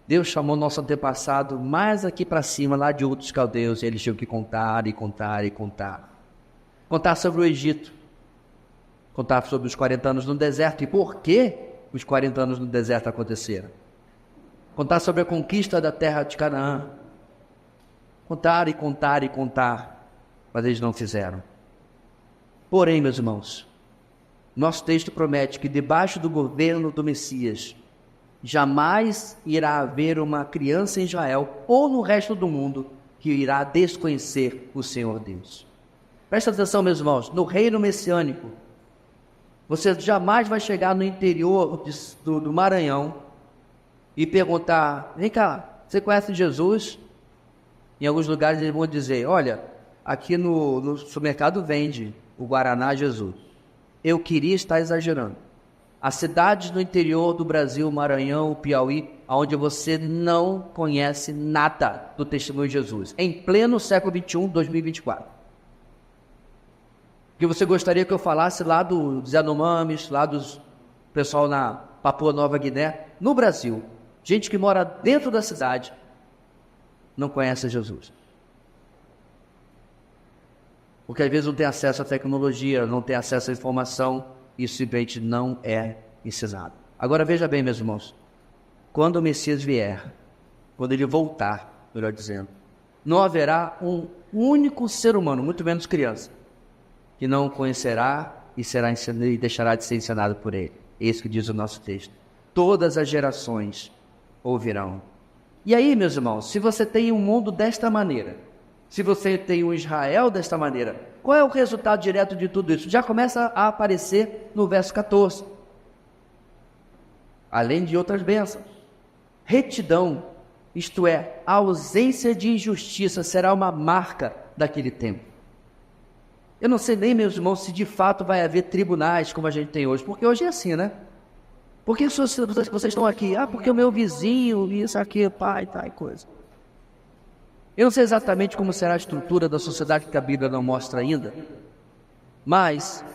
Deus chamou nosso antepassado mais aqui para cima, lá de outros caldeus, e eles tinham que contar e contar e contar. Contar sobre o Egito, contar sobre os 40 anos no deserto e por que os 40 anos no deserto aconteceram. Contar sobre a conquista da terra de Canaã. Contar e contar e contar, mas eles não fizeram. Porém, meus irmãos, nosso texto promete que debaixo do governo do Messias, jamais irá haver uma criança em Israel ou no resto do mundo que irá desconhecer o Senhor Deus. Presta atenção, meus irmãos, no reino messiânico, você jamais vai chegar no interior do Maranhão e perguntar: vem cá, você conhece Jesus? Em alguns lugares eles vão dizer: olha, aqui no supermercado vende o Guaraná Jesus. Eu queria estar exagerando. As cidades do interior do Brasil, Maranhão, Piauí, onde você não conhece nada do testemunho de Jesus, em pleno século XXI, 2024. O que você gostaria que eu falasse lá dos Yanomamis, lá dos pessoal na Papua Nova Guiné, no Brasil, gente que mora dentro da cidade, não conhece Jesus. Porque às vezes não tem acesso à tecnologia, não tem acesso à informação, isso simplesmente não é ensinado. Agora veja bem, meus irmãos, quando o Messias vier, quando ele voltar, melhor dizendo, não haverá um único ser humano, muito menos criança, que não conhecerá e deixará de ser ensinado por ele. É isso que diz o nosso texto. Todas as gerações ouvirão. E aí, meus irmãos, se você tem um mundo desta maneira, se você tem um Israel desta maneira, qual é o resultado direto de tudo isso? Já começa a aparecer no verso 14. Além de outras bênçãos. Retidão, isto é, a ausência de injustiça será uma marca daquele tempo. Eu não sei nem, meus irmãos, se de fato vai haver tribunais como a gente tem hoje, porque hoje é assim, né? Por que vocês estão aqui? Ah, porque o meu vizinho, isso aqui, pai, tal coisa. Eu não sei exatamente como será a estrutura da sociedade que a Bíblia não mostra ainda, mas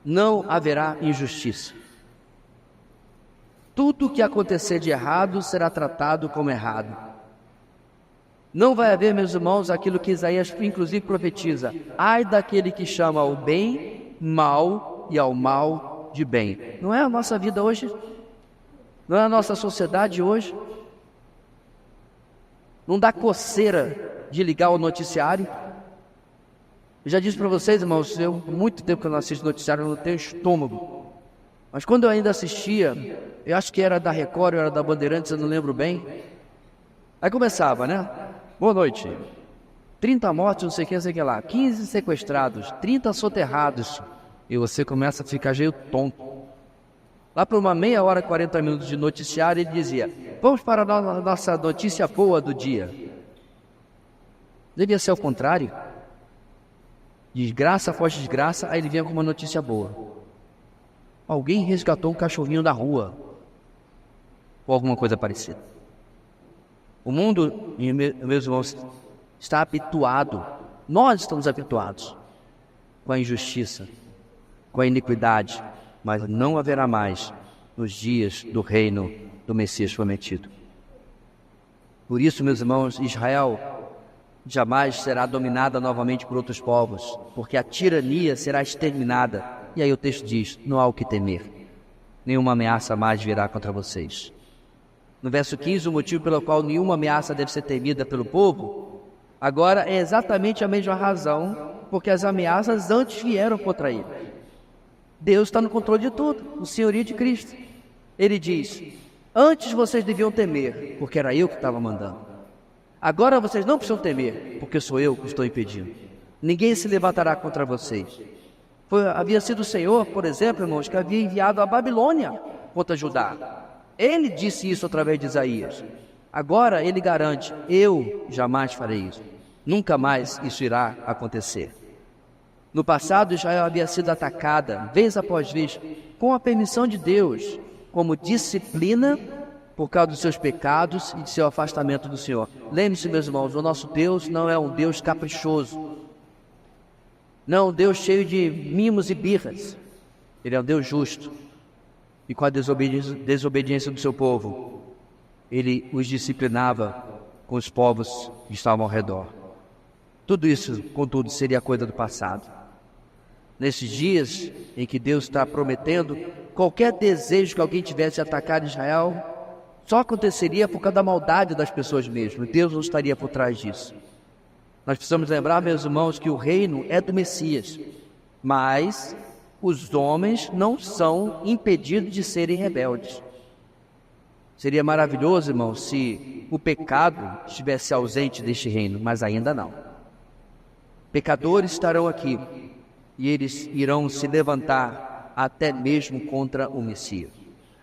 não haverá injustiça. Tudo que acontecer de errado será tratado como errado. Não vai haver, meus irmãos, aquilo que Isaías inclusive profetiza: ai daquele que chama ao bem mal e ao mal de bem. Não é a nossa vida hoje? Não é a nossa sociedade hoje? Não dá coceira de ligar o noticiário? Eu já disse para vocês, irmãos, há muito tempo que eu não assisto noticiário, eu não tenho estômago. Mas quando eu ainda assistia, eu acho que era da Record, ou era da Bandeirantes, eu não lembro bem. Aí começava, né? Boa noite. 30 mortes, não sei o que lá. 15 sequestrados, 30 soterrados. E você começa a ficar meio tonto. Lá por uma meia hora, 40 minutos de noticiário, ele dizia: vamos para a nossa notícia boa do dia. Devia ser o contrário. Desgraça após desgraça, aí ele vinha com uma notícia boa. Alguém resgatou um cachorrinho da rua. Ou alguma coisa parecida. O mundo, meus irmãos, está habituado, nós estamos habituados com a injustiça, com a iniquidade, mas não haverá mais nos dias do reino do Messias prometido. Por isso, meus irmãos, Israel jamais será dominada novamente por outros povos, porque a tirania será exterminada. E aí o texto diz: não há o que temer, nenhuma ameaça mais virá contra vocês. No verso 15, o motivo pelo qual nenhuma ameaça deve ser temida pelo povo, agora é exatamente a mesma razão porque as ameaças antes vieram contra ele. Deus está no controle de tudo, o senhorio de Cristo. Ele diz: antes vocês deviam temer, porque era eu que estava mandando. Agora vocês não precisam temer, porque sou eu que estou impedindo. Ninguém se levantará contra vocês. Havia sido o Senhor, por exemplo, irmãos, que havia enviado a Babilônia contra Judá. Ele disse isso através de Isaías. Agora ele garante: eu jamais farei isso. Nunca mais isso irá acontecer. No passado, Israel havia sido atacada, vez após vez, com a permissão de Deus, como disciplina por causa dos seus pecados e de seu afastamento do Senhor. Lembre-se, meus irmãos, o nosso Deus não é um Deus caprichoso, não é um Deus cheio de mimos e birras. Ele é um Deus justo. E com a desobediência do seu povo, ele os disciplinava com os povos que estavam ao redor. Tudo isso, contudo, seria coisa do passado. Nesses dias em que Deus está prometendo, qualquer desejo que alguém tivesse de atacar Israel só aconteceria por causa da maldade das pessoas mesmo. Deus não estaria por trás disso. Nós precisamos lembrar, meus irmãos, que o reino é do Messias, mas os homens não são impedidos de serem rebeldes. Seria maravilhoso, irmãos, se o pecado estivesse ausente deste reino, mas ainda não. Pecadores estarão aqui e eles irão se levantar até mesmo contra o Messias.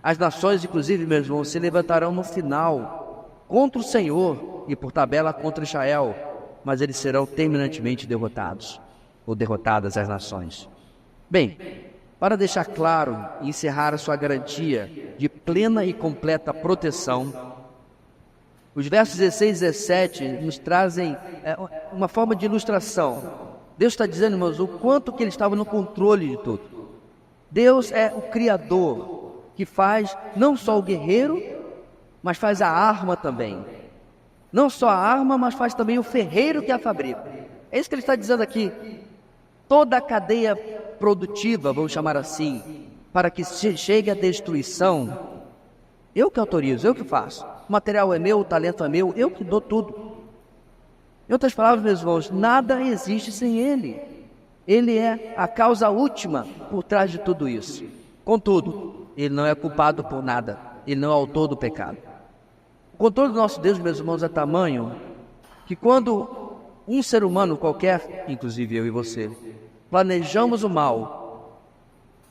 As nações, inclusive, meus irmãos, se levantarão no final contra o Senhor e por tabela contra Israel, mas eles serão terminantemente derrotados, ou derrotadas as nações. Bem, para deixar claro e encerrar a sua garantia de plena e completa proteção, os versos 16 e 17 nos trazem uma forma de ilustração. Deus está dizendo, irmãos, o quanto que ele estava no controle de tudo. Deus é o Criador, que faz não só o guerreiro, mas faz a arma também. Não só a arma, mas faz também o ferreiro que a fabrica. É isso que ele está dizendo aqui. Toda a cadeia produtiva, vamos chamar assim, para que chegue à destruição, eu que autorizo, eu que faço. O material é meu, o talento é meu, eu que dou tudo. Em outras palavras, meus irmãos, nada existe sem Ele. Ele é a causa última por trás de tudo isso. Contudo, Ele não é culpado por nada. Ele não é autor do pecado. O controle do nosso Deus, meus irmãos, é tamanho que quando um ser humano qualquer, inclusive eu e você, planejamos o mal,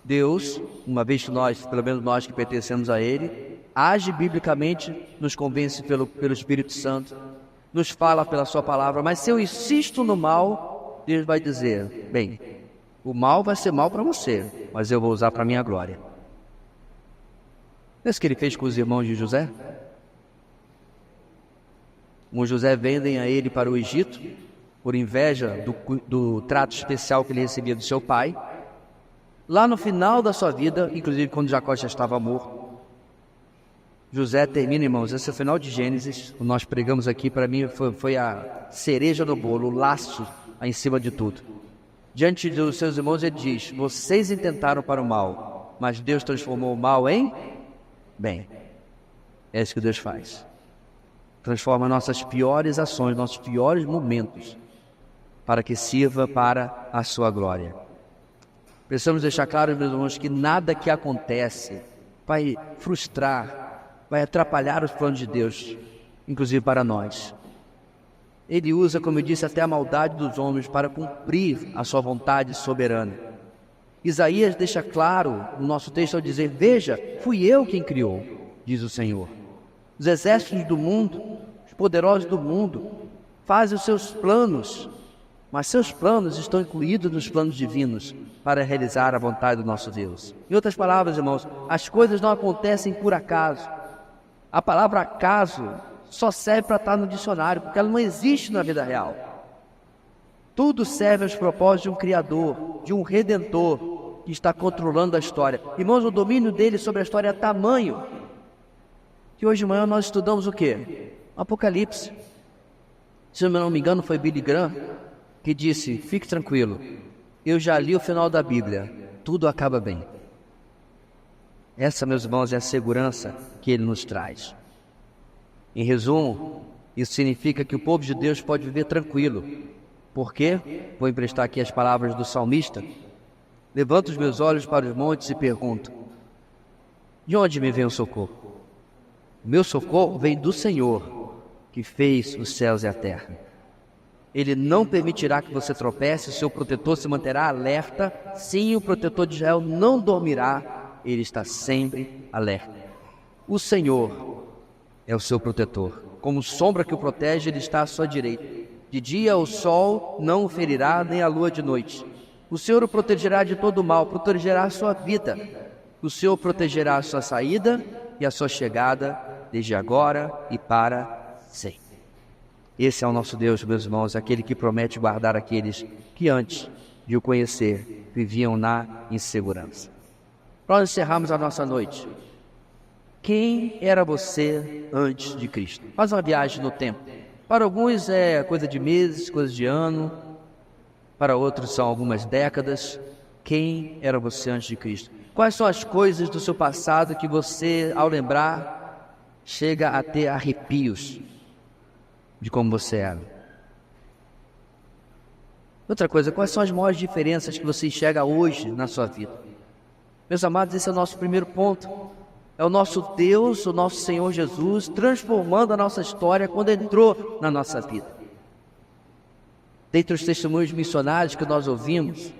Deus, uma vez que nós, pelo menos nós que pertencemos a Ele, age biblicamente, nos convence pelo Espírito Santo, nos fala pela sua palavra. Mas se eu insisto no mal, Deus vai dizer: bem, o mal vai ser mal para você, mas eu vou usar para a minha glória. Não é isso que ele fez com os irmãos de José? Com José vendem a ele para o Egito, por inveja do trato especial que ele recebia do seu pai. Lá no final da sua vida, inclusive quando Jacó já estava morto, José termina, irmãos, esse é o final de Gênesis. Nós pregamos aqui, para mim foi a cereja do bolo, o laço em cima de tudo. Diante dos seus irmãos ele diz: vocês intentaram para o mal, mas Deus transformou o mal em bem. É isso que Deus faz. Transforma nossas piores ações, nossos piores momentos, para que sirva para a sua glória. Precisamos deixar claro, meus irmãos, que nada que acontece vai frustrar, vai atrapalhar os planos de Deus, inclusive para nós. Ele usa, como eu disse, até a maldade dos homens para cumprir a sua vontade soberana. Isaías deixa claro no nosso texto ao dizer: veja, fui eu quem criou, diz o Senhor. Os exércitos do mundo, os poderosos do mundo, fazem os seus planos, mas seus planos estão incluídos nos planos divinos para realizar a vontade do nosso Deus. Em outras palavras, irmãos, as coisas não acontecem por acaso. A palavra acaso só serve para estar no dicionário, porque ela não existe na vida real. Tudo serve aos propósitos de um Criador, de um Redentor, que está controlando a história. Irmãos, o domínio dele sobre a história é tamanho que hoje de manhã nós estudamos o quê? Apocalipse. Se eu não me engano, foi Billy Graham que disse: fique tranquilo, eu já li o final da Bíblia, tudo acaba bem. Essa, meus irmãos, é a segurança que Ele nos traz. Em resumo, isso significa que o povo de Deus pode viver tranquilo, Por quê? Vou emprestar aqui as palavras do salmista. Levanto os meus olhos para os montes e pergunto: de onde me vem o socorro? O meu socorro vem do Senhor, que fez os céus e a terra. Ele não permitirá que você tropece, o seu protetor se manterá alerta. Sim, o protetor de Israel não dormirá, ele está sempre alerta. O Senhor é o seu protetor. Como sombra que o protege, ele está à sua direita. De dia o sol não o ferirá, nem a lua de noite. O Senhor o protegerá de todo mal, protegerá a sua vida. O Senhor protegerá a sua saída e a sua chegada, desde agora e para sempre. Esse é o nosso Deus, meus irmãos, aquele que promete guardar aqueles que antes de o conhecer viviam na insegurança. Para nós encerrarmos a nossa noite, quem era você antes de Cristo? Faz uma viagem no tempo. Para alguns é coisa de meses, coisa de ano. Para outros são algumas décadas. Quem era você antes de Cristo? Quais são as coisas do seu passado que você, ao lembrar, chega a ter arrepios de como você era? Outra coisa, quais são as maiores diferenças que você enxerga hoje na sua vida? Meus amados, esse é o nosso primeiro ponto. É o nosso Deus, o nosso Senhor Jesus, transformando a nossa história quando entrou na nossa vida. Dentre os testemunhos missionários que nós ouvimos,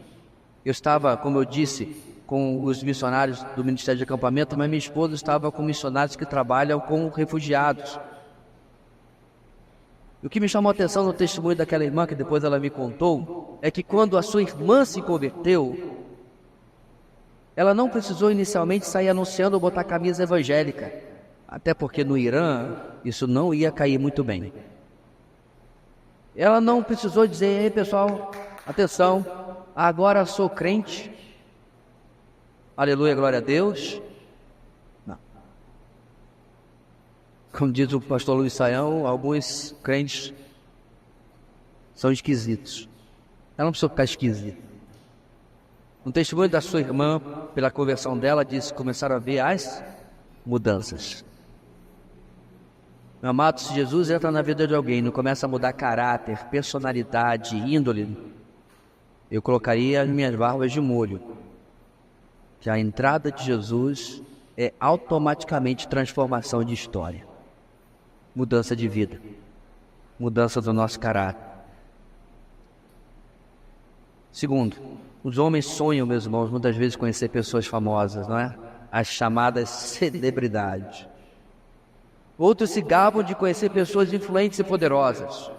eu estava, como eu disse, com os missionários do Ministério de Acampamento, mas minha esposa estava com missionários que trabalham com refugiados. O que me chamou a atenção no testemunho daquela irmã, que depois ela me contou, é que quando a sua irmã se converteu, ela não precisou inicialmente sair anunciando ou botar camisa evangélica, até porque no Irã isso não ia cair muito bem. Ela não precisou dizer: ei pessoal, atenção, agora sou crente, aleluia, glória a Deus. Não. Como diz o pastor Luiz Saião, alguns crentes são esquisitos. Ela não precisou ficar esquisita. No testemunho da sua irmã, pela conversão dela, disse que começaram a ver as mudanças. Meu amado, se Jesus entra na vida de alguém e não começa a mudar caráter, personalidade, índole, eu colocaria as minhas barbas de molho. Que a entrada de Jesus é automaticamente transformação de história. Mudança de vida. Mudança do nosso caráter. Segundo, os homens sonham, meus irmãos, muitas vezes conhecer pessoas famosas, não é? As chamadas celebridades. Outros se gabam de conhecer pessoas influentes e poderosas.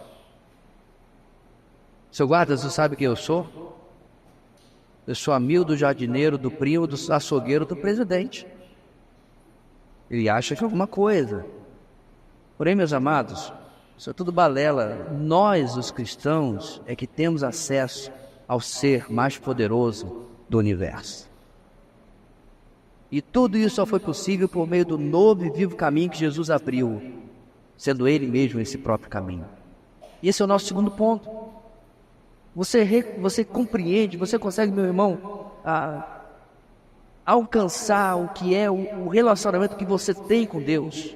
Seu guarda, você sabe quem eu sou? Eu sou amigo do jardineiro, do primo, do açougueiro, do presidente. Ele acha que é alguma coisa. Porém, meus amados, isso é tudo balela. Nós, os cristãos, é que temos acesso ao ser mais poderoso do universo. E tudo isso só foi possível por meio do novo e vivo caminho que Jesus abriu, sendo Ele mesmo esse próprio caminho. E esse é o nosso segundo ponto. Você compreende, você consegue, meu irmão, alcançar o que é o relacionamento que você tem com Deus.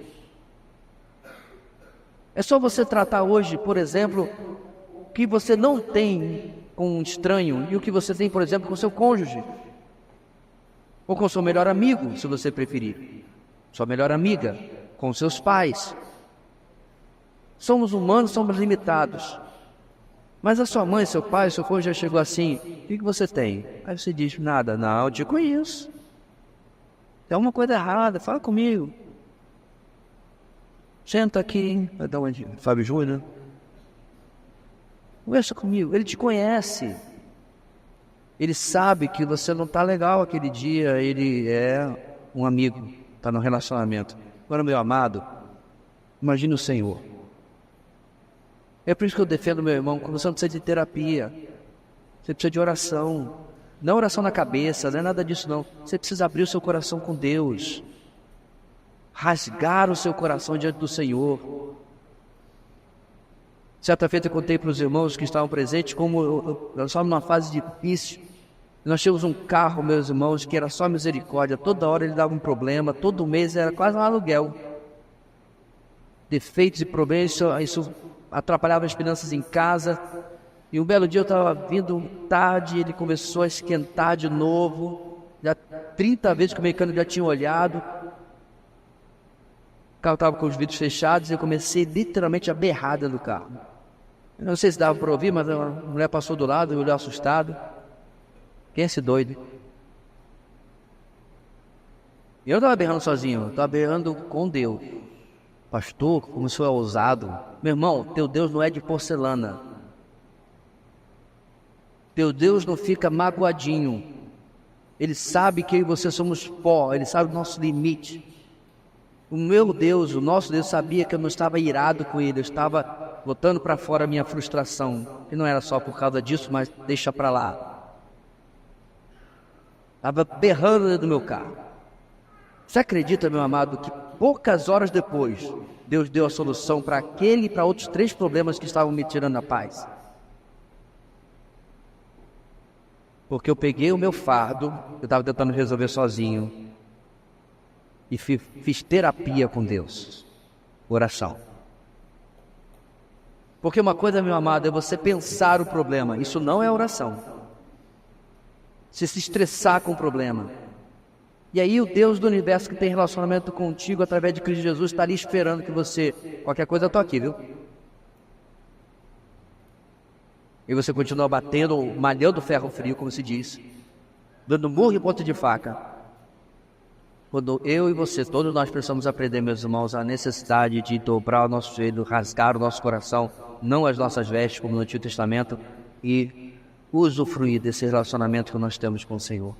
É só você tratar hoje, por exemplo, o que você não tem com um estranho e o que você tem, por exemplo, com seu cônjuge. Ou com seu melhor amigo, se você preferir. Sua melhor amiga, com seus pais. Somos humanos, somos limitados. Mas a sua mãe, seu pai, seu cônjuge já chegou assim: o que você tem? Aí você diz: nada. Não, eu te conheço. Tem alguma coisa errada, fala comigo. Senta aqui. Vai dar onde? Fábio Júnior. Conversa comigo. Ele te conhece. Ele sabe que você não está legal aquele dia. Ele é um amigo, está no relacionamento. Agora, meu amado, imagine o Senhor. É por isso que eu defendo, meu irmão, que você não precisa de terapia. Você precisa de oração. Não oração na cabeça, não é nada disso não. Você precisa abrir o seu coração com Deus. Rasgar o seu coração diante do Senhor. Certa feita eu contei para os irmãos que estavam presentes como nós estávamos numa fase difícil. Nós tínhamos um carro, meus irmãos, que era só misericórdia. Toda hora ele dava um problema, todo mês era quase um aluguel. Defeitos e problemas, isso atrapalhava as finanças em casa. E um belo dia eu estava vindo tarde, ele começou a esquentar de novo. Já 30 vezes que o mecânico já tinha olhado. O carro estava com os vidros fechados e eu comecei literalmente a berrar dentro do carro. Eu não sei se dava para ouvir, mas a mulher passou do lado e olhou assustado. Quem é esse doido? E eu não estava berrando sozinho, eu estava berrando com Deus. Pastor, como o senhor é ousado. Meu irmão, teu Deus não é de porcelana. Teu Deus não fica magoadinho. Ele sabe que eu e você somos pó, Ele sabe o nosso limite. O meu Deus, o nosso Deus sabia que eu não estava irado com Ele, eu estava botando para fora a minha frustração. E não era só por causa disso, mas deixa para lá. Estava berrando dentro do meu carro. Você acredita, meu amado, que poucas horas depois, Deus deu a solução para aquele e para outros 3 problemas que estavam me tirando a paz? Porque eu peguei o meu fardo, eu estava tentando resolver sozinho, e fiz terapia com Deus, oração. Porque uma coisa, meu amado, é você pensar o problema, isso não é oração. Você se estressar com o problema. E aí o Deus do universo que tem relacionamento contigo através de Cristo Jesus está ali esperando que você, qualquer coisa eu estou aqui, viu? E você continua batendo, malhando o ferro frio, como se diz, dando murro em ponta de faca. Quando eu e você, todos nós precisamos aprender, meus irmãos, a necessidade de dobrar o nosso joelho, rasgar o nosso coração, não as nossas vestes, como no Antigo Testamento, e usufruir desse relacionamento que nós temos com o Senhor,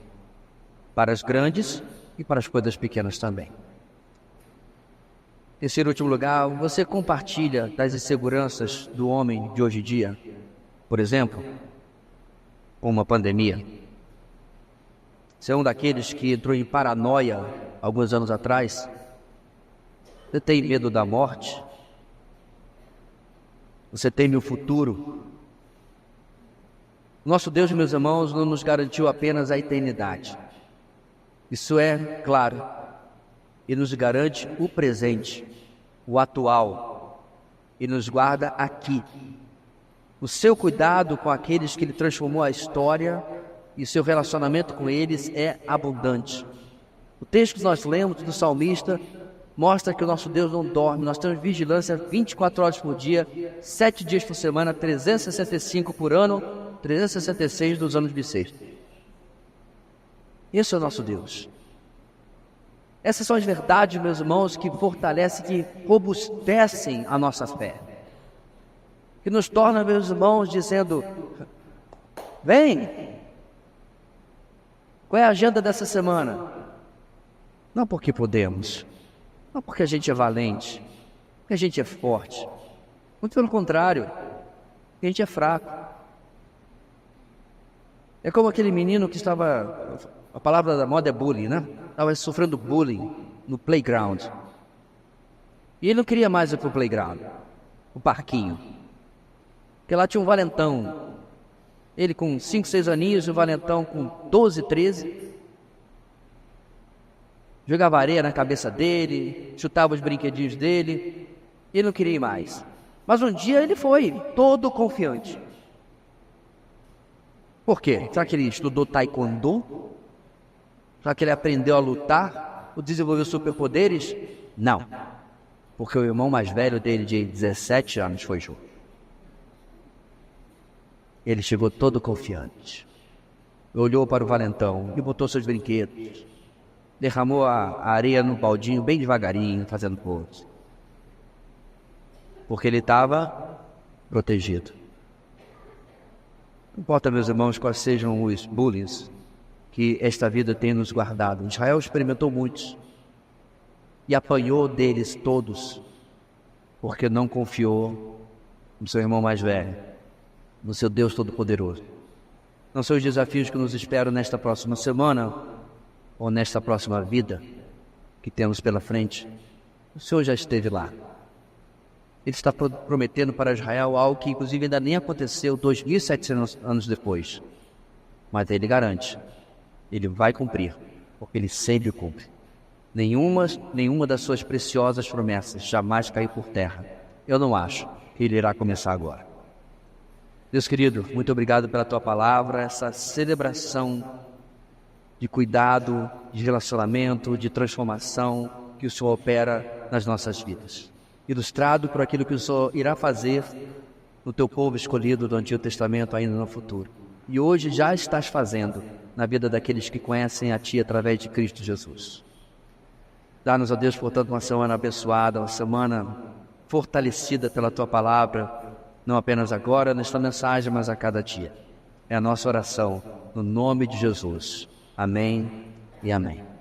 para as grandes e para as coisas pequenas também. Em terceiro e último lugar, você compartilha das inseguranças do homem de hoje em dia? Por exemplo, uma pandemia. Você é um daqueles que entrou em paranoia alguns anos atrás? Você tem medo da morte? Você teme o futuro? Nosso Deus, meus irmãos, não nos garantiu apenas a eternidade. Isso é claro. E nos garante o presente, o atual. E nos guarda aqui. O seu cuidado com aqueles que Ele transformou a história e seu relacionamento com eles é abundante. O texto que nós lemos do salmista mostra que o nosso Deus não dorme. Nós temos vigilância 24 horas por dia, 7 dias por semana, 365 por ano, 366 dos anos bissextos. Esse é o nosso Deus. Essas são as verdades, meus irmãos, que fortalecem, que robustecem a nossa fé. Que nos torna, meus irmãos, dizendo: vem! Qual é a agenda dessa semana? Não porque podemos, não porque a gente é valente, porque a gente é forte. Muito pelo contrário, porque a gente é fraco. É como aquele menino que estava, a palavra da moda é bullying, né? Estava sofrendo bullying no playground. E ele não queria mais ir para o playground, o parquinho. Porque lá tinha um valentão. Ele com 5, 6 aninhos e o valentão com 12, 13. Jogava areia na cabeça dele, chutava os brinquedinhos dele. E ele não queria ir mais. Mas um dia ele foi, todo confiante. Por quê? Será que ele estudou taekwondo? Será que ele aprendeu a lutar? Ou desenvolveu superpoderes? Não. Porque o irmão mais velho dele, de 17 anos, foi junto. Ele chegou todo confiante. Olhou para o valentão e botou seus brinquedos. Derramou a areia no baldinho bem devagarinho, fazendo pose. Porque ele estava protegido. Não importa, meus irmãos, quais sejam os bullies que esta vida tem nos guardado. Israel experimentou muitos e apanhou deles todos, porque não confiou no seu irmão mais velho, no seu Deus Todo-Poderoso. Não são os desafios que nos esperam nesta próxima semana ou nesta próxima vida que temos pela frente. O Senhor já esteve lá. Ele está prometendo para Israel algo que inclusive ainda nem aconteceu 2.700 anos depois. Mas Ele garante, Ele vai cumprir, porque Ele sempre cumpre. Nenhuma das suas preciosas promessas jamais caiu por terra. Eu não acho que Ele irá começar agora. Deus querido, muito obrigado pela tua palavra, essa celebração de cuidado, de relacionamento, de transformação que o Senhor opera nas nossas vidas. Ilustrado por aquilo que o Senhor irá fazer no teu povo escolhido do Antigo Testamento ainda no futuro. E hoje já estás fazendo na vida daqueles que conhecem a Ti através de Cristo Jesus. Dá-nos, ó Deus, portanto, uma semana abençoada, uma semana fortalecida pela Tua palavra, não apenas agora nesta mensagem, mas a cada dia. É a nossa oração, no nome de Jesus. Amém e amém.